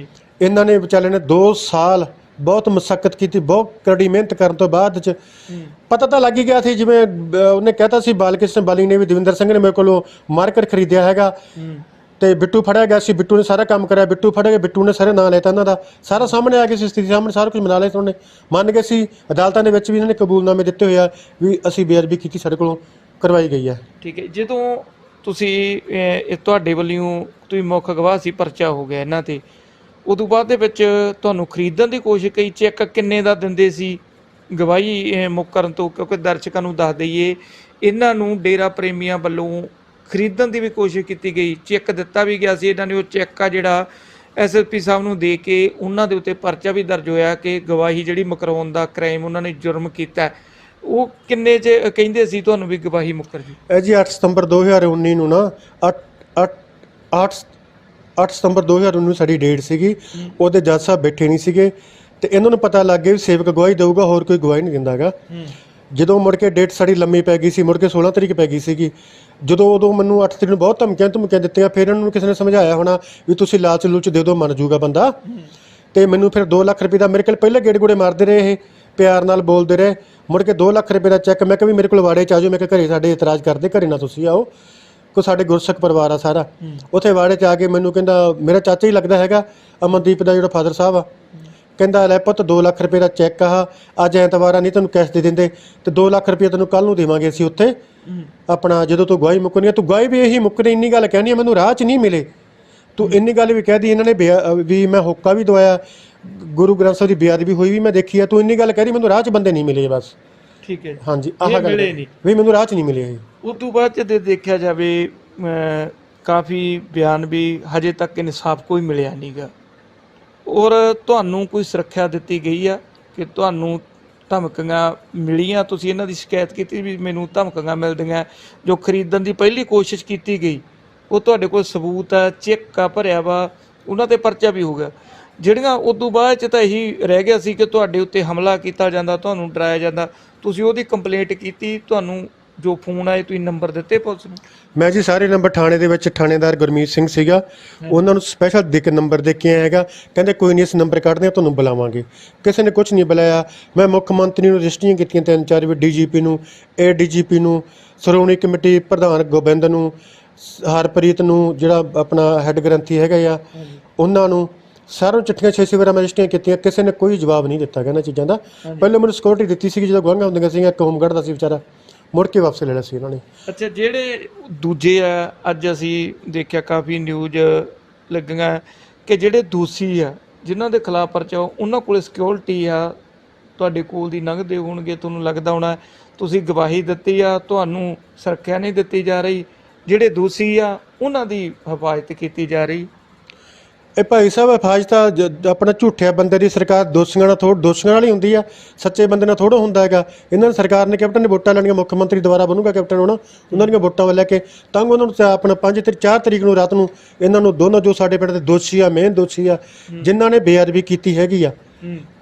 ਇਹਨਾਂ ਨੇ ਵਿਚਾਲੇ ਨੇ 2 ਸਾਲ ਬਹੁਤ ਮਸ਼ੱਕਤ ਕੀਤੀ, ਬਹੁਤ ਕੜੀ ਮਿਹਨਤ ਕਰਨ ਤੋਂ ਬਾਅਦ ਚ ਪਤਾ ਤਾਂ ਲੱਗ ਹੀ ਗਿਆ ਸੀ। ਜਿਵੇਂ ਉਹਨੇ ਕਹਿਤਾ ਸੀ ਬਾਲਕ੍ਰਿਸ਼ਨ ਬਾਲੀ ਨੇ ਵੀ, ਦਵਿੰਦਰ ਸਿੰਘ ਨੇ ਮੇਰੇ ਕੋਲੋਂ ਮਾਰਕੀਟ ਖਰੀਦਿਆ ਹੈਗਾ ਤੇ ਬਿੱਟੂ ਫੜਿਆ ਗਿਆ ਸੀ, ਬਿੱਟੂ ਨੇ ਸਾਰਾ ਕੰਮ ਕਰਿਆ। ਬਿੱਟੂ ਫੜਿਆ ਗਿਆ, ਬਿੱਟੂ ਨੇ ਸਾਰੇ ਨਾਂ ਲੈਤਾ, ਇਹਨਾਂ ਦਾ ਸਾਰਾ ਸਾਹਮਣੇ ਆ ਗਿਆ ਸੀ, ਸਥਿਤੀ ਸਾਹਮਣੇ ਸਾਰਾ ਕੁਝ ਮਨਾ ਲਿਆ। ਉਹਨੇ ਮੰਨ ਗਏ ਸੀ, ਅਦਾਲਤਾਂ ਦੇ ਵਿੱਚ ਵੀ ਇਹਨਾਂ ਨੇ ਕਬੂਲਨਾਮੇ ਦਿੱਤੇ ਹੋਏ ਆ ਵੀ ਅਸੀਂ ਬੇਅਦਬੀ ਕੀਤੀ, ਸਾਡੇ ਕੋਲੋਂ ਕਰਵਾਈ ਗਈ ਹੈ। ਠੀਕ ਹੈ। ਜਦੋਂ ਤੁਸੀਂ ਤੁਹਾਡੇ ਵੱਲੋਂ ਤੁਸੀਂ ਮੁੱਖ ਗਵਾਹ ਸੀ, ਪਰਚਾ ਹੋ ਗਿਆ ਇਹਨਾਂ ਤੇ, ਉਦੋਂ ਬਾਅਦ ਦੇ ਵਿੱਚ ਤੁਹਾਨੂੰ ਖਰੀਦਣ ਦੀ ਕੋਸ਼ਿਸ਼ ਕੀਤੀ, ਚੈੱਕ ਕਿੰਨੇ ਦਾ ਦਿੰਦੇ ਸੀ ਗਵਾਹੀ ਮੁੱਕ ਕਰਨ ਤੋਂ? ਕਿਉਂਕਿ ਦਰਸ਼ਕਾਂ ਨੂੰ ਦੱਸ ਦਈਏ, ਇਹਨਾਂ ਨੂੰ ਡੇਰਾ ਪ੍ਰੇਮੀਆਂ ਵੱਲੋਂ ਖਰੀਦਣ ਦੀ ਵੀ ਕੋਸ਼ਿਸ਼ ਕੀਤੀ ਗਈ, ਚੈੱਕ ਦਿੱਤਾ ਵੀ ਗਿਆ ਸੀ। ਇਹਨਾਂ ਨੇ ਉਹ ਚੈੱਕ ਆ ਜਿਹੜਾ SSP ਸਾਹਿਬ ਨੂੰ ਦੇ ਕੇ ਉਹਨਾਂ ਦੇ ਉੱਤੇ ਪਰਚਾ ਵੀ ਦਰਜ ਹੋਇਆ ਕਿ ਗਵਾਹੀ ਜਿਹੜੀ ਮੁਕਰਾਉਣ ਦਾ ਕ੍ਰਾਈਮ ਉਹਨਾਂ ਨੇ ਜੁਰਮ ਕੀਤਾ। ਉਹ ਕਿੰਨੇ 'ਚ ਕਹਿੰਦੇ ਸੀ ਤੁਹਾਨੂੰ ਵੀ ਗਵਾਹੀ ਮੁੱਕਰ ਜੀ? ਇਹ ਜੀ 8 ਸਤੰਬਰ 2019 ਨੂੰ ਨਾ 8 ਸਤੰਬਰ 2019 ਸਾਡੀ ਡੇਟ ਸੀਗੀ। ਉਹਦੇ ਜੱਜ ਸਾਹਿਬ ਬੈਠੇ ਨਹੀਂ ਸੀਗੇ ਤੇ ਇਹਨਾਂ ਨੂੰ ਪਤਾ ਲੱਗ ਗਿਆ ਵੀ ਸੇਵਕ ਗਵਾਹੀ ਦੇਊਗਾ, ਹੋਰ ਕੋਈ ਗਵਾਹੀ ਨਹੀਂ ਦਿੰਦਾ ਗਾ। ਜਦੋਂ ਮੁੜ ਕੇ ਡੇਟ ਸਾਡੀ ਲੰਮੀ ਪੈ ਗਈ ਸੀ, ਮੁੜ ਕੇ 16 ਤਰੀਕ ਪੈ ਗਈ ਸੀਗੀ। ਉਦੋਂ ਮੈਨੂੰ 8 ਤਰੀਕ ਨੂੰ ਬਹੁਤ ਧਮਕੀਆਂ ਦਿੱਤੀਆਂ। ਫਿਰ ਇਹਨਾਂ ਨੂੰ ਕਿਸੇ ਨੇ ਸਮਝਾਇਆ ਹੋਣਾ ਵੀ ਤੁਸੀਂ ਲਾਲਚ ਲੂਚ ਦੇ ਦਿਓ, ਮੰਨ ਜੂਗਾ ਬੰਦਾ। ਤੇ ਮੈਨੂੰ ਫਿਰ 2 ਲੱਖ ਰੁਪਏ ਦਾ, ਮੇਰੇ ਕੋਲ ਪਹਿਲੇ ਗੇੜੇ ਗੂੜੇ ਮਾਰਦੇ ਰਹੇ ਇਹ, ਪਿਆਰ ਨਾਲ ਬੋਲਦੇ ਰਹੇ। ਮੁੜ ਕੇ 2 ਲੱਖ ਰੁਪਏ ਦਾ ਚੈੱਕ, ਮੈਂ ਕਿਹਾ ਵੀ ਮੇਰੇ ਕੋਲ ਵਾੜੇ 'ਚ ਆ ਜਾਓ। ਮੈਂ ਕਿਹਾ ਘਰੇ ਸਾਡੇ ਇਤਰਾਜ਼ ਕਰਦੇ, ਘਰੇ ਨਾ ਤੁਸੀਂ ਆਓ, ਕੋ ਸਾਡੇ ਗੁਰਸਿੱਖ ਪਰਿਵਾਰ ਆ ਸਾਰਾ। ਉੱਥੇ ਵਾੜੇ 'ਚ ਆ ਕੇ ਮੈਨੂੰ ਕਹਿੰਦਾ, ਮੇਰਾ ਚਾਚਾ ਹੀ ਲੱਗਦਾ ਹੈਗਾ ਅਮਨਦੀਪ ਦਾ ਜਿਹੜਾ ਫਾਦਰ ਸਾਹਿਬ ਆ, ਕਹਿੰਦਾ ਲੈ ਪੁੱਤ 2 ਲੱਖ ਰੁਪਏ ਦਾ ਚੈੱਕ ਆ, ਅੱਜ ਐਤਵਾਰ ਆ, ਨਹੀਂ ਤੈਨੂੰ ਕੈਸ਼ ਦੇ ਦਿੰਦੇ ਤੇ 2 ਲੱਖ ਰੁਪਏ ਤੈਨੂੰ ਕੱਲ ਨੂੰ ਦੇਵਾਂਗੇ ਅਸੀਂ ਉੱਥੇ ਆਪਣਾ, ਜਦੋਂ ਤੂੰ ਗਵਾਹੀ ਮੁੱਕਣੀ ਆ। ਤੂੰ ਗਵਾਹੀ ਵੀ ਇਹੀ ਮੁੱਕਣੀ, ਇੰਨੀ ਗੱਲ ਕਹਿਣੀ ਆ, ਮੈਨੂੰ ਰਾਹ 'ਚ ਨਹੀਂ ਮਿਲੇ। ਤੂੰ ਇੰਨੀ ਗੱਲ ਵੀ ਕਹਿ ਦੀ, ਇਹਨਾਂ ਨੇ ਵੀ ਮੈਂ ਹੁੱਕਾ ਵੀ ਦਵਾਇਆ, ਗੁਰੂ ਗ੍ਰੰਥ ਸਾਹਿਬ ਦੀ ਬੇਅਦਬੀ ਹੋਈ ਵੀ ਮੈਂ ਦੇਖੀ ਆ। ਤੂੰ ਇੰਨੀ ਗੱਲ ਕਹਿ ਰਹੀ, ਮੈਨੂੰ ਰਾਹ 'ਚ ਬੰਦੇ ਨਹੀਂ ਮਿਲੇ ਬਸ। ਠੀਕ ਹੈ। ਹਾਂਜੀ, ਆਹ ਗੱਲ ਵੀ ਮੈਨੂੰ ਰਾਹ 'ਚ ਨਹੀਂ ਮਿਲੇ। ਉਸ ਤੋਂ ਬਾਅਦ ਜੇ ਦੇਖਿਆ ਜਾਵੇ ਕਾਫੀ ਬਿਆਨ ਵੀ ਹਜੇ ਤੱਕ ਇਨਸਾਫ ਕੋਈ ਮਿਲਿਆ ਨਹੀਂ ਗਾ, ਔਰ ਤੁਹਾਨੂੰ ਕੋਈ ਸੁਰੱਖਿਆ ਦਿੱਤੀ ਗਈ ਆ ਕਿ ਤੁਹਾਨੂੰ ਧਮਕੀਆਂ ਮਿਲੀਆਂ? ਤੁਸੀਂ ਇਹਨਾਂ ਦੀ ਸ਼ਿਕਾਇਤ ਕੀਤੀ ਵੀ ਮੈਨੂੰ ਧਮਕੀਆਂ ਮਿਲਦੀਆਂ? ਜੋ ਖਰੀਦਣ ਦੀ ਪਹਿਲੀ ਕੋਸ਼ਿਸ਼ ਕੀਤੀ ਗਈ ਉਹ ਤੁਹਾਡੇ ਕੋਲ ਸਬੂਤ ਆ, ਚੈੱਕ ਆ ਭਰਿਆ ਵਾ, ਉਹਨਾਂ 'ਤੇ ਪਰਚਾ ਵੀ ਹੋ ਗਿਆ। ਜਿਹੜੀਆਂ ਉਦੋਂ ਬਾਅਦ 'ਚ ਤਾਂ ਇਹੀ ਰਹਿ ਗਿਆ ਸੀ ਕਿ ਤੁਹਾਡੇ ਉੱਤੇ ਹਮਲਾ ਕੀਤਾ ਜਾਂਦਾ, ਤੁਹਾਨੂੰ ਡਰਾਇਆ ਜਾਂਦਾ, ਤੁਸੀਂ ਉਹਦੀ ਕੰਪਲੇਂਟ ਕੀਤੀ, ਤੁਹਾਨੂੰ ਜੋ ਫੋਨ ਆਏ ਤੁਸੀਂ ਨੰਬਰ ਦਿੱਤੇ ਪੁਲਿਸ ਨੂੰ? ਮੈਂ ਜੀ ਸਾਰੇ ਨੰਬਰ ਥਾਣੇ ਦੇ ਵਿੱਚ ਥਾਣੇਦਾਰ ਗੁਰਮੀਤ ਸਿੰਘ ਸੀਗਾ, ਉਹਨਾਂ ਨੂੰ ਸਪੈਸ਼ਲ ਦੇ ਕੇ ਨੰਬਰ ਦੇ ਕੇ ਆਇਆ ਹੈਗਾ। ਕਹਿੰਦੇ ਕੋਈ ਨਹੀਂ, ਅਸੀਂ ਨੰਬਰ ਕੱਢਦੇ ਹਾਂ, ਤੁਹਾਨੂੰ ਬੁਲਾਵਾਂਗੇ। ਕਿਸੇ ਨੇ ਕੁਝ ਨਹੀਂ ਬੁਲਾਇਆ। ਮੈਂ ਮੁੱਖ ਮੰਤਰੀ ਨੂੰ ਰਜਿਸਟਰੀਆਂ ਕੀਤੀਆਂ 3-4 ਵੀ, DGP ਨੂੰ, ADGP ਨੂੰ, ਸ਼੍ਰੋਮਣੀ ਕਮੇਟੀ ਪ੍ਰਧਾਨ ਗੋਬਿੰਦ ਨੂੰ, ਹਰਪ੍ਰੀਤ ਨੂੰ ਜਿਹੜਾ ਆਪਣਾ ਹੈੱਡ ਗ੍ਰੰਥੀ ਹੈਗਾ ਆ, ਉਹਨਾਂ ਨੂੰ ਸਾਰਿਆਂ ਨੂੰ ਚਿੱਠੀਆਂ 6-6 ਵਾਰ ਮੈਂ ਰਜਿਸਟਰੀਆਂ ਕੀਤੀਆਂ। ਕਿਸੇ ਨੇ ਕੋਈ ਜਵਾਬ ਨਹੀਂ ਦਿੱਤਾ ਇਹਨਾਂ ਚੀਜ਼ਾਂ ਦਾ। ਪਹਿਲਾਂ ਮੈਨੂੰ ਸਿਕਿਉਰਿਟੀ ਦਿੱਤੀ ਸੀਗੀ ਜਦੋਂ ਗਵਾਂਘਾਂ ਹੁੰਦੀਆਂ ਸੀਗੀਆਂ, ਇੱਕ ਹੋਮਗਾਰਡ ਦਾ ਸੀ ਵਿਚਾਰਾ, ਮੁੜ ਕੇ ਵਾਪਸ ਲੈ ਲਿਆ ਸੀ ਇਹਨਾਂ ਨੇ। ਅੱਛਾ, ਜਿਹੜੇ ਦੂਜੇ ਆ, ਅੱਜ ਅਸੀਂ ਦੇਖਿਆ ਕਾਫੀ ਨਿਊਜ਼ ਲੱਗੀਆਂ ਕਿ ਜਿਹੜੇ ਦੋਸ਼ੀ ਆ ਜਿਨ੍ਹਾਂ ਦੇ ਖਿਲਾਫ ਪਰਚਾ, ਉਹਨਾਂ ਕੋਲ ਸਿਕਿਉਰਿਟੀ ਆ, ਤੁਹਾਡੇ ਕੋਲ ਦੀ ਲੰਘਦੇ ਹੋਣਗੇ, ਤੁਹਾਨੂੰ ਲੱਗਦਾ ਹੋਣਾ ਤੁਸੀਂ ਗਵਾਹੀ ਦਿੱਤੀ ਆ, ਤੁਹਾਨੂੰ ਸੁਰੱਖਿਆ ਨਹੀਂ ਦਿੱਤੀ ਜਾ ਰਹੀ। ਜਿਹੜੇ ਦੋਸ਼ੀ ਆ ਉਹਨਾਂ ਦੀ ਹਿਫਾਜ਼ਤ ਕੀਤੀ ਜਾ ਰਹੀ। ਇਹ ਭਾਈ ਸਾਹਿਬ ਹਿਫਾਜ਼ਤ ਆਪਣਾ ਝੂਠਿਆ ਬੰਦੇ ਦੀ ਸਰਕਾਰ ਦੋਸ਼ੀਆਂ ਨਾਲ ਹੀ ਹੁੰਦੀ ਆ, ਸੱਚੇ ਬੰਦੇ ਨਾਲ ਥੋੜ੍ਹਾ ਹੁੰਦਾ ਹੈਗਾ। ਇਹਨਾਂ ਨੇ ਸਰਕਾਰ ਨੇ ਕੈਪਟਨ ਨੇ ਵੋਟਾਂ ਲੈਣੀਆਂ, ਮੁੱਖ ਮੰਤਰੀ ਦੁਬਾਰਾ ਬਣੂਗਾ ਕੈਪਟਨ ਹੋਣਾ, ਉਹਨਾਂ ਦੀਆਂ ਵੋਟਾਂ ਲੈ ਕੇ ਤਾਂ ਉਹਨਾਂ ਨੂੰ ਆਪਣਾ 4 ਤਰੀਕ ਨੂੰ ਰਾਤ ਨੂੰ ਇਹਨਾਂ ਨੂੰ ਦੋਨੋਂ ਜੋ ਸਾਡੇ ਪਿੰਡ ਦੇ ਦੋਸ਼ੀ ਆ, ਮੇਨ ਦੋਸ਼ੀ ਆ, ਜਿਨ੍ਹਾਂ ਨੇ ਬੇਅਦਬੀ ਕੀਤੀ ਹੈਗੀ ਆ,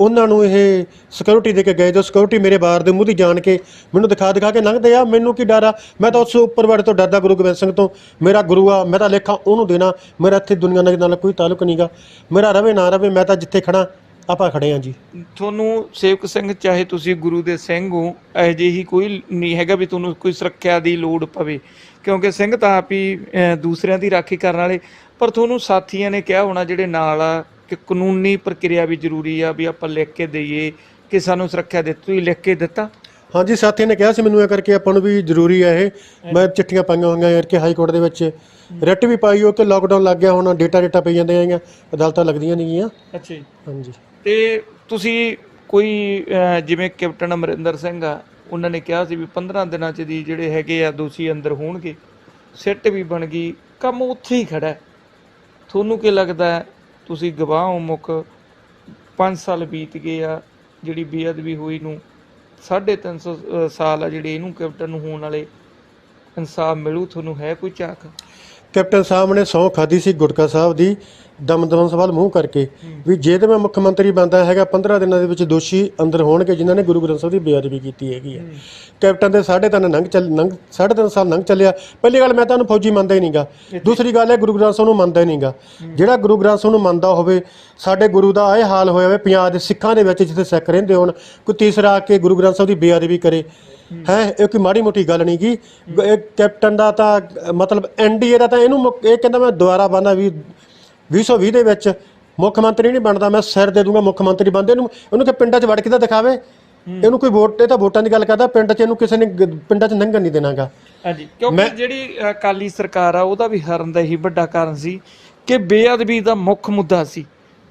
ਉਹਨਾਂ ਨੂੰ ਇਹ ਸਿਕਿਉਰਿਟੀ ਦੇ ਕੇ ਗਏ। ਜੋ ਸਿਕਿਉਰਿਟੀ ਮੇਰੇ ਬਾਰ ਦੇ ਮੂੰਹ ਦੀ ਜਾਣ ਕੇ ਮੈਨੂੰ ਦਿਖਾ ਕੇ ਲੰਘਦੇ ਆ, ਮੈਨੂੰ ਕੀ ਡਰ ਆ? ਮੈਂ ਤਾਂ ਉਸ ਉੱਪਰ ਵਾਲੇ ਤੋਂ ਡਰਦਾ, ਗੁਰੂ ਗੋਬਿੰਦ ਸਿੰਘ ਤੋਂ। ਮੇਰਾ ਗੁਰੂ ਆ, ਮੈਂ ਤਾਂ ਲੇਖਾ ਉਹਨੂੰ ਦੇਣਾ। ਮੇਰਾ ਇੱਥੇ ਦੁਨੀਆ ਨਾਲ ਕੋਈ ਤਾਲੁਕ ਨਹੀਂਗਾ। ਮੇਰਾ ਰਵੇ ਨਾ ਰਵੇ, ਮੈਂ ਤਾਂ ਜਿੱਥੇ ਖੜਾ ਆਪਾਂ ਖੜੇ ਹਾਂ ਜੀ। ਤੁਹਾਨੂੰ ਸੇਵਕ ਸਿੰਘ, ਚਾਹੇ ਤੁਸੀਂ ਗੁਰੂ ਦੇ ਸਿੰਘ ਹੋ, ਇਹੋ ਜਿਹੀ ਕੋਈ ਨਹੀਂ ਹੈਗਾ ਵੀ ਤੁਹਾਨੂੰ ਕੋਈ ਸੁਰੱਖਿਆ ਦੀ ਲੋੜ ਪਵੇ, ਕਿਉਂਕਿ ਸਿੰਘ ਤਾਂ ਆਪ ਹੀ ਦੂਸਰਿਆਂ ਦੀ ਰਾਖੀ ਕਰਨ ਵਾਲੇ। ਪਰ ਤੁਹਾਨੂੰ ਸਾਥੀਆਂ ਨੇ ਕਿਹਾ ਹੋਣਾ ਜਿਹੜੇ ਨਾਲ ਆ ਕਿ ਕਾਨੂੰਨੀ ਪ੍ਰਕਿਰਿਆ ਵੀ ਜ਼ਰੂਰੀ ਆ, ਵੀ ਆਪਾਂ ਲਿਖ ਕੇ ਦਈਏ ਕਿ ਸਾਨੂੰ ਸੁਰੱਖਿਆ ਦਿੱਤੀ। ਤੁਸੀਂ ਲਿਖ ਕੇ ਦਿੱਤਾ? ਹਾਂਜੀ, ਸਾਥੀਆਂ ਨੇ ਕਿਹਾ ਸੀ ਮੈਨੂੰ ਇਹ ਕਰਕੇ ਆਪਾਂ ਨੂੰ ਵੀ ਜ਼ਰੂਰੀ ਹੈ ਇਹ। ਮੈਂ ਚਿੱਠੀਆਂ ਪਾਈਆਂ ਹੋਈਆਂ ਯਾਰ ਕਿ ਹਾਈ ਕੋਰਟ ਦੇ ਵਿੱਚ ਰਿਟ ਵੀ ਪਾਈ ਹੋ ਕਿ ਲਾਕਡਾਊਨ ਲੱਗ ਗਿਆ, ਹੁਣ ਡੇਟਾ ਪਈ ਜਾਂਦੇ ਹੈਗੀਆਂ, ਅਦਾਲਤਾਂ ਲੱਗਦੀਆਂ ਨਹੀਂ ਗੀਆਂ। ਅੱਛਾ ਜੀ। ਹਾਂਜੀ। ਤੇ ਤੁਸੀਂ ਕੋਈ ਜਿਵੇਂ ਕੈਪਟਨ ਅਮਰਿੰਦਰ ਸਿੰਘ ਆ, ਉਹਨਾਂ ਨੇ ਕਿਹਾ ਸੀ ਵੀ 15 ਦਿਨਾਂ 'ਚ ਦੀ ਜਿਹੜੇ ਹੈਗੇ ਆ ਦੋਸ਼ੀ ਅੰਦਰ ਹੋਣਗੇ, ਸਿੱਟ ਵੀ ਬਣ ਗਈ, ਕੰਮ ਉੱਥੇ ਹੀ ਖੜਾ। ਤੁਹਾਨੂੰ ਕੀ ਲੱਗਦਾ, ਤੁਸੀਂ ਗਵਾਹ ਹੋ ਮੁੱਖ, 5 ਸਾਲ ਬੀਤ ਗਏ ਆ ਜਿਹੜੀ ਬੇਅਦਬੀ ਹੋਈ ਨੂੰ, 350 ਸਾਲ ਆ ਜਿਹੜੇ ਇਹਨੂੰ ਕੈਪਟਨ ਨੂੰ ਹੋਣ ਵਾਲੇ, ਇਨਸਾਫ ਮਿਲੂ ਤੁਹਾਨੂੰ? ਹੈ ਕੋਈ ਝਾਕ? ਕੈਪਟਨ ਸਾਹਿਬ ਨੇ ਸਹੁੰ ਖਾਧੀ ਸੀ ਗੁਟਕਾ ਸਾਹਿਬ ਦੀ, ਦਮ ਸਵਾਲ ਮੂੰਹ ਕਰਕੇ, ਵੀ ਜੇ ਤਾਂ ਮੈਂ ਮੁੱਖ ਮੰਤਰੀ ਬਣਦਾ ਹੈਗਾ 15 ਦਿਨਾਂ ਦੇ ਵਿੱਚ ਦੋਸ਼ੀ ਅੰਦਰ ਹੋਣਗੇ ਜਿਨ੍ਹਾਂ ਨੇ ਗੁਰੂ ਗ੍ਰੰਥ ਸਾਹਿਬ ਦੀ ਬੇਅਦਬੀ ਕੀਤੀ ਹੈਗੀ ਆ। ਕੈਪਟਨ ਦੇ 3.5 ਸਾਲ ਲੰਘ ਚੱਲਿਆ। ਪਹਿਲੀ ਗੱਲ, ਮੈਂ ਤੁਹਾਨੂੰ ਫੌਜੀ ਮੰਨਦਾ ਹੀ ਨਹੀਂਗਾ। ਦੂਸਰੀ ਗੱਲ ਹੈ, ਗੁਰੂ ਗ੍ਰੰਥ ਸਾਹਿਬ ਨੂੰ ਮੰਨਦਾ ਹੀ ਨਹੀਂਗਾ। ਜਿਹੜਾ ਗੁਰੂ ਗ੍ਰੰਥ ਸਾਹਿਬ ਨੂੰ ਮੰਨਦਾ ਹੋਵੇ, ਸਾਡੇ ਗੁਰੂ ਦਾ ਇਹ ਹਾਲ ਹੋਇਆ ਹੋਵੇ ਪੰਜਾਬ ਦੇ ਸਿੱਖਾਂ ਦੇ ਵਿੱਚ, ਜਿੱਥੇ ਸਿੱਖ ਰਹਿੰਦੇ ਹੋਣ, ਕੋਈ ਤੀਸਰਾ ਆ ਕੇ ਗੁਰੂ ਗ੍ਰੰਥ ਸਾਹਿਬ ਦੀ ਬੇਅਦਬੀ ਕਰੇ, ਹੈ ਇਹ ਕੋਈ ਮਾੜੀ ਮੋਟੀ ਗੱਲ ਨਹੀਂ ਗੀ। ਇਹ ਕੈਪਟਨ ਦਾ ਤਾਂ ਮਤਲਬ NDA ਦਾ ਤਾਂ ਇਹਨੂੰ ਇਹ ਕਹਿੰਦਾ ਮੈਂ ਦੁਬਾਰਾ ਬਣਦਾ ਵੀ 2020 ਦੇ ਵਿੱਚ ਮੁੱਖ ਮੰਤਰੀ ਨਹੀਂ ਬਣਦਾ, ਮੈਂ ਸਿਰ ਦੇ ਦੂੰਗਾ ਮੁੱਖ ਮੰਤਰੀ ਬਣਦੇ ਨੂੰ। ਉਹਨੂੰ ਕਿ ਪਿੰਡਾਂ 'ਚ ਵੜ ਕੇ ਤਾਂ ਦਿਖਾਵੇ, ਇਹਨੂੰ ਕੋਈ ਵੋਟ, ਇਹ ਤਾਂ ਵੋਟਾਂ ਦੀ ਗੱਲ ਕਰਦਾ, ਪਿੰਡ 'ਚ ਇਹਨੂੰ ਕਿਸੇ ਨੇ ਪਿੰਡਾਂ 'ਚ ਲੰਘਣ ਨਹੀਂ ਦੇਣਾਗਾ। ਹਾਂਜੀ, ਕਿਉਂਕਿ ਜਿਹੜੀ ਅਕਾਲੀ ਸਰਕਾਰ ਆ ਉਹਦਾ ਵੀ ਹਾਰਨ ਦਾ ਹੀ ਵੱਡਾ ਕਾਰਨ ਸੀ ਕਿ ਬੇਅਦਬੀ ਦਾ ਮੁੱਖ ਮੁੱਦਾ ਸੀ,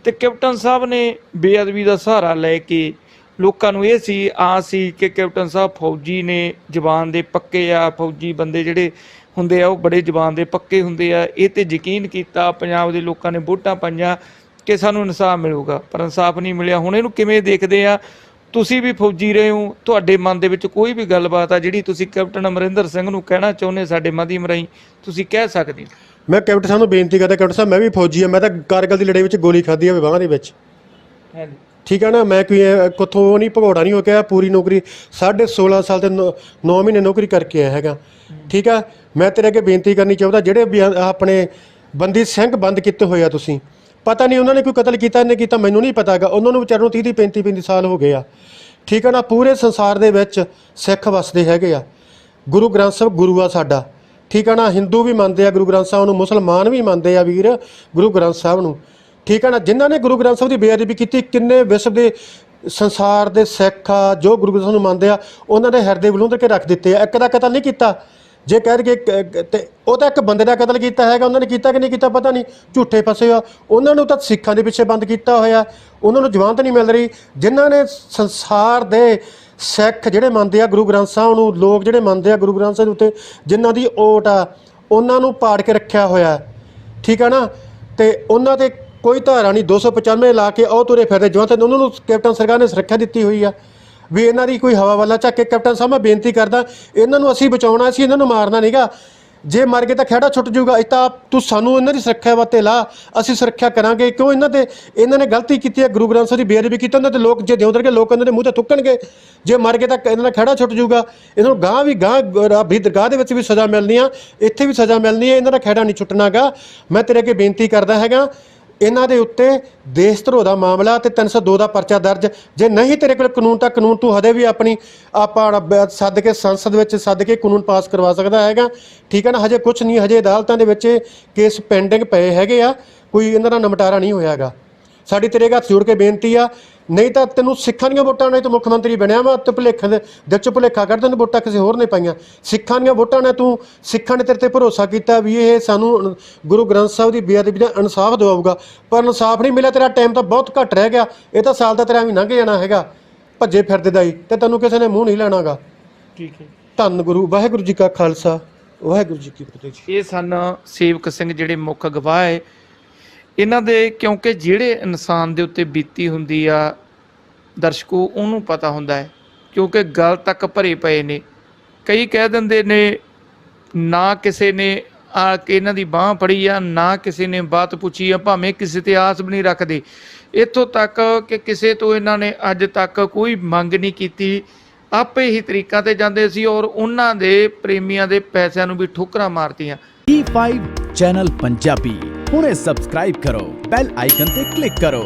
ਤੇ ਕੈਪਟਨ ਸਾਹਿਬ ਨੇ ਬੇਅਦਬੀ ਦਾ ਸਹਾਰਾ ਲੈ ਕੇ ਲੋਕਾਂ ਨੂੰ ਇਹ ਸੀ ਆਸ ਸੀ ਕਿ ਕੈਪਟਨ ਸਾਹਿਬ ਫੌਜੀ ਨੇ, ਜ਼ਬਾਨ ਦੇ ਪੱਕੇ ਆ, ਫੌਜੀ ਬੰਦੇ ਜਿਹੜੇ ਹੁੰਦੇ ਆ ਉਹ ਬੜੇ ਜ਼ਬਾਨ ਦੇ ਪੱਕੇ ਹੁੰਦੇ ਆ। ਇਹ ਤੇ ਯਕੀਨ ਕੀਤਾ, ਪੰਜਾਬ ਦੇ ਲੋਕਾਂ ਨੇ ਵੋਟਾਂ ਪਾਈਆਂ ਕਿ ਸਾਨੂੰ ਇਨਸਾਫ ਮਿਲੂਗਾ, ਪਰ ਇਨਸਾਫ ਨਹੀਂ ਮਿਲਿਆ। ਹੁਣ ਇਹਨੂੰ ਕਿਵੇਂ ਦੇਖਦੇ ਆ? ਤੁਸੀਂ ਵੀ ਫੌਜੀ ਰਹੇ ਹੋ, ਤੁਹਾਡੇ ਮਨ ਦੇ ਵਿੱਚ ਕੋਈ ਵੀ ਗੱਲਬਾਤ ਆ ਜਿਹੜੀ ਤੁਸੀਂ ਕੈਪਟਨ ਅਮਰਿੰਦਰ ਸਿੰਘ ਨੂੰ ਕਹਿਣਾ ਚਾਹੁੰਦੇ, ਸਾਡੇ ਮਾਧਿਅਮ ਰਾਹੀਂ ਤੁਸੀਂ ਕਹਿ ਸਕਦੇ ਹੋ। ਮੈਂ ਕੈਪਟਨ ਸਾਹਿਬ ਨੂੰ ਬੇਨਤੀ ਕਰਦਾ, ਕੈਪਟਨ ਸਾਹਿਬ ਮੈਂ ਵੀ ਫੌਜੀ ਆ, ਮੈਂ ਤਾਂ ਕਾਰਗਿਲ ਦੀ ਲੜਾਈ ਵਿੱਚ ਗੋਲੀ ਖਾਧੀ ਹੋਵੇ ਬਾਹਾਂ ਦੇ ਵਿੱਚ, ਠੀਕ ਹੈ ਨਾ। ਮੈਂ ਕੋਈ ਕਿੱਥੋਂ ਨਹੀਂ ਭਗੌੜਾ ਨਹੀਂ ਹੋ ਕੇ ਆਇਆ, ਪੂਰੀ ਨੌਕਰੀ 16.5 ਸਾਲ ਤੇ 9 ਮਹੀਨੇ ਨੌਕਰੀ ਕਰਕੇ ਆਇਆ ਹੈਗਾ, ਠੀਕ ਆ। ਮੈਂ ਤੇਰੇ ਅੱਗੇ ਬੇਨਤੀ ਕਰਨੀ ਚਾਹੁੰਦਾ, ਜਿਹੜੇ ਵੀ ਆਪਣੇ ਬੰਦੀ ਸਿੰਘ ਬੰਦ ਕੀਤੇ ਹੋਏ ਆ, ਤੁਸੀਂ ਪਤਾ ਨਹੀਂ ਉਹਨਾਂ ਨੇ ਕੋਈ ਕਤਲ ਕੀਤਾ ਨਹੀਂ ਕੀਤਾ, ਮੈਨੂੰ ਨਹੀਂ ਪਤਾ ਹੈਗਾ। ਉਹਨਾਂ ਨੂੰ ਵਿਚਾਰ ਨੂੰ 30-35 ਸਾਲ ਹੋ ਗਏ ਆ, ਠੀਕ ਹੈ ਨਾ। ਪੂਰੇ ਸੰਸਾਰ ਦੇ ਵਿੱਚ ਸਿੱਖ ਵਸਦੇ ਹੈਗੇ ਆ, ਗੁਰੂ ਗ੍ਰੰਥ ਸਾਹਿਬ ਗੁਰੂ ਆ ਸਾਡਾ, ਠੀਕ ਹੈ ਨਾ। ਹਿੰਦੂ ਵੀ ਮੰਨਦੇ ਆ ਗੁਰੂ ਗ੍ਰੰਥ ਸਾਹਿਬ ਨੂੰ, ਮੁਸਲਮਾਨ ਵੀ ਮੰਨਦੇ ਆ ਵੀਰ ਗੁਰੂ ਗ੍ਰੰਥ ਸਾਹਿਬ ਨੂੰ, ਠੀਕ ਹੈ ਨਾ। ਜਿਨ੍ਹਾਂ ਨੇ ਗੁਰੂ ਗ੍ਰੰਥ ਸਾਹਿਬ ਦੀ ਬੇਅਦਬੀ ਕੀਤੀ, ਕਿੰਨੇ ਵਿਸ਼ਵ ਦੇ ਸੰਸਾਰ ਦੇ ਸਿੱਖ ਆ ਜੋ ਗੁਰੂ ਗ੍ਰੰਥ ਸਾਹਿਬ ਨੂੰ ਮੰਨਦੇ ਆ, ਉਹਨਾਂ ਦੇ ਹਿਰਦੇ ਵੱਲੋਂ ਕੇ ਰੱਖ ਦਿੱਤੇ ਆ। ਇੱਕ ਦਾ ਕਤਲ ਨਹੀਂ ਕੀਤਾ, ਜੇ ਕਹਿ ਕੇ ਤੇ ਉਹ ਤਾਂ ਇੱਕ ਬੰਦੇ ਦਾ ਕਤਲ ਕੀਤਾ ਹੈਗਾ, ਉਹਨਾਂ ਨੇ ਕੀਤਾ ਕਿ ਨਹੀਂ ਕੀਤਾ ਪਤਾ ਨਹੀਂ, ਝੂਠੇ ਫਸੇ ਆ। ਉਹਨਾਂ ਨੂੰ ਤਾਂ ਸਿੱਖਾਂ ਦੇ ਪਿੱਛੇ ਬੰਦ ਕੀਤਾ ਹੋਇਆ, ਉਹਨਾਂ ਨੂੰ ਜ਼ਮਾਨਤ ਨਹੀਂ ਮਿਲ ਰਹੀ। ਜਿਨ੍ਹਾਂ ਨੇ ਸੰਸਾਰ ਦੇ ਸਿੱਖ ਜਿਹੜੇ ਮੰਨਦੇ ਆ ਗੁਰੂ ਗ੍ਰੰਥ ਸਾਹਿਬ ਨੂੰ, ਲੋਕ ਜਿਹੜੇ ਮੰਨਦੇ ਆ ਗੁਰੂ ਗ੍ਰੰਥ ਸਾਹਿਬ ਉੱਤੇ, ਜਿਨ੍ਹਾਂ ਦੀ ਓਟ ਆ, ਉਹਨਾਂ ਨੂੰ ਪਾੜ ਕੇ ਰੱਖਿਆ ਹੋਇਆ, ਠੀਕ ਹੈ ਨਾ। ਤੇ ਉਹਨਾਂ 'ਤੇ ਕੋਈ ਧਾਰਾ ਨਹੀਂ, 295 ਲਾ ਕੇ ਉਹ ਤੁਰੇ ਫਿਰਦੇ ਜੋ, ਤੇ ਉਹਨਾਂ ਨੂੰ ਕੈਪਟਨ ਸਰਕਾਰ ਨੇ ਸੁਰੱਖਿਆ ਦਿੱਤੀ ਹੋਈ ਆ ਵੀ ਇਹਨਾਂ ਦੀ ਕੋਈ ਹਵਾ ਵੱਲਾ ਚੱਕ ਕੇ। ਕੈਪਟਨ ਸਾਹਿਬ ਮੈਂ ਬੇਨਤੀ ਕਰਦਾ, ਇਹਨਾਂ ਨੂੰ ਅਸੀਂ ਬਚਾਉਣਾ ਸੀ, ਇਹਨਾਂ ਨੂੰ ਮਾਰਨਾ ਨਹੀਂਗਾ। ਜੇ ਮਰ ਗਏ ਤਾਂ ਖਹਿੜਾ ਛੁੱਟ ਜਾਊਗਾ। ਇਹ ਤਾਂ ਤੂੰ ਸਾਨੂੰ ਇਹਨਾਂ ਦੀ ਸੁਰੱਖਿਆ ਵਾਸਤੇ ਲਾ, ਅਸੀਂ ਸੁਰੱਖਿਆ ਕਰਾਂਗੇ। ਕਿਉਂ ਇਹਨਾਂ ਨੇ ਗਲਤੀ ਕੀਤੀ ਹੈ, ਗੁਰੂ ਗ੍ਰੰਥ ਸਾਹਿਬ ਦੀ ਬੇਅਦਬੀ ਕੀਤੀ। ਉਹਨਾਂ ਦੇ ਲੋਕ ਜੇ ਦਿਉਂਦਰ ਕੇ ਲੋਕ ਇਹਨਾਂ ਦੇ ਮੂੰਹ ਤੇ ਥੁੱਕਣਗੇ। ਜੇ ਮਰ ਗਏ ਤਾਂ ਇਹਨਾਂ ਦਾ ਖਹਿੜਾ ਛੁੱਟ ਜਾਊਗਾ। ਇਹਨਾਂ ਨੂੰ ਗਾਂ ਵੀ ਦਰਗਾਹ ਦੇ ਵਿੱਚ ਵੀ ਸਜ਼ਾ ਮਿਲਣੀ ਆ, ਇੱਥੇ ਵੀ ਸਜ਼ਾ ਮਿਲਣੀ ਹੈ। ਇਹਨਾਂ ਦਾ ਖਹਿੜਾ ਨਹੀਂ ਛੁੱਟਣਾਗਾ। ਮੈਂ ਤੇਰੇ ਅੱਗੇ ਬੇਨਤੀ ਕਰਦਾ ਹੈਗਾ, ਇਹਨਾਂ ਦੇ ਉੱਤੇ ਦੇਸ਼ ਧਰੋਹ ਦਾ ਮਾਮਲਾ ਤੇ 302 ਦਾ ਪਰਚਾ ਦਰਜ। ਜੇ ਨਹੀਂ ਤੇਰੇ ਕੋਲ ਕਾਨੂੰਨ ਤਾਂ ਕਾਨੂੰਨ ਤੂੰ ਹਜੇ ਵੀ ਆਪਾਂ ਸੱਦ ਕੇ ਸੰਸਦ ਵਿੱਚ ਸੱਦ ਕੇ ਕਾਨੂੰਨ ਪਾਸ ਕਰਵਾ ਸਕਦਾ ਹੈਗਾ, ਠੀਕ ਹੈ ਨਾ। ਹਜੇ ਕੁਛ ਨਹੀਂ, ਹਜੇ ਅਦਾਲਤਾਂ ਦੇ ਵਿੱਚ ਕੇਸ ਪੈਂਡਿੰਗ ਪਏ ਹੈਗੇ ਆ, ਕੋਈ ਇਹਨਾਂ ਦਾ ਨਿਮਟਾਰਾ ਨਹੀਂ ਹੋਇਆ ਹੈਗਾ। ਸਾਡੀ ਤੇਰੇ ਹੱਥ ਜੋੜ ਕੇ ਬੇਨਤੀ ਆ, ਨਹੀਂ ਤਾਂ ਤੈਨੂੰ ਸਿੱਖਾਂ ਦੀਆਂ ਵੋਟਾਂ ਨਾਲ ਤੂੰ ਮੁੱਖ ਮੰਤਰੀ ਬਣਿਆ ਵਾ ਤੇ ਭੁਲੇਖੇ ਦੇ ਦਿਲ 'ਚ ਭੁਲੇਖਾ ਕਰ, ਤੈਨੂੰ ਵੋਟਾਂ ਕਿਸੇ ਹੋਰ ਨੇ ਪਾਈਆਂ। ਸਿੱਖਾਂ ਦੀਆਂ ਵੋਟਾਂ ਨੇ ਤੂੰ ਸਿੱਖਾਂ ਨੇ ਤੇਰੇ ਤੇ ਭਰੋਸਾ ਕੀਤਾ ਵੀ ਇਹ ਸਾਨੂੰ ਗੁਰੂ ਗ੍ਰੰਥ ਸਾਹਿਬ ਦੀ ਬੇਅਦਬੀ ਦਾ ਇਨਸਾਫ ਦਿਵਾਊਗਾ, ਪਰ ਇਨਸਾਫ ਨਹੀਂ ਮਿਲਿਆ। ਤੇਰਾ ਟਾਈਮ ਤਾਂ ਬਹੁਤ ਘੱਟ ਰਹਿ ਗਿਆ। ਇਹ ਤਾਂ ਸਾਲ ਦਾ ਤੇਰਾ ਵੀ ਲੰਘ ਜਾਣਾ ਹੈਗਾ ਭੱਜੇ ਫਿਰਦੇ ਦਾ ਹੀ, ਤੇ ਤੈਨੂੰ ਕਿਸੇ ਨੇ ਮੂੰਹ ਨਹੀਂ ਲੈਣਾਗਾ। ਠੀਕ ਹੈ। ਧੰਨ ਗੁਰੂ ਵਾਹਿਗੁਰੂ ਜੀ ਕਾ ਖਾਲਸਾ, ਵਾਹਿਗੁਰੂ ਜੀ ਕੀ ਫਤਿਹ ਜੀ। ਇਹ ਸਨ ਸੇਵਕ ਸਿੰਘ ਜਿਹੜੇ ਮੁੱਖ ਗਵਾਹ ਹੈ ਇਹਨਾਂ ਦੇ, ਕਿਉਂਕਿ ਜਿਹੜੇ ਇਨਸਾਨ ਦੇ ਉੱਤੇ ਬੀਤੀ ਹੁੰਦੀ ਆ ਦਰਸ਼ਕੋ ਉਹਨੂੰ ਪਤਾ ਹੁੰਦਾ ਹੈ, ਕਿਉਂਕਿ ਗਲ ਤੱਕ ਭਰੇ ਪਏ ਨੇ। ਕਈ ਕਹਿ ਦਿੰਦੇ ਨੇ ਨਾ ਕਿਸੇ ਨੇ ਆ ਕੇ ਇਹਨਾਂ ਦੀ ਬਾਂਹ ਫੜੀ ਆ, ਨਾ ਕਿਸੇ ਨੇ ਬਾਤ ਪੁੱਛੀ ਆ, ਭਾਵੇਂ ਕਿਸੇ ਤੇ ਆਸ ਵੀ ਨਹੀਂ ਰੱਖਦੇ। ਇੱਥੋਂ ਤੱਕ ਕਿ ਕਿਸੇ ਤੋਂ ਇਹਨਾਂ ਨੇ ਅੱਜ ਤੱਕ ਕੋਈ ਮੰਗ ਨਹੀਂ ਕੀਤੀ, ਆਪੇ ਹੀ ਤਰੀਕਾਂ ਤੇ ਜਾਂਦੇ ਸੀ ਔਰ ਉਹਨਾਂ ਦੇ ਪ੍ਰੇਮੀਆਂ ਦੇ ਪੈਸਿਆਂ ਨੂੰ ਵੀ ਠੋਕਰਾਂ ਮਾਰਤੀਆਂ। E5 ਚੈਨਲ ਪੰਜਾਬੀ ਹੁਣੇ ਸਬਸਕ੍ਰਾਈਬ ਕਰੋ, ਬੈਲ ਆਈਕਨ ਤੇ ਕਲਿੱਕ ਕਰੋ।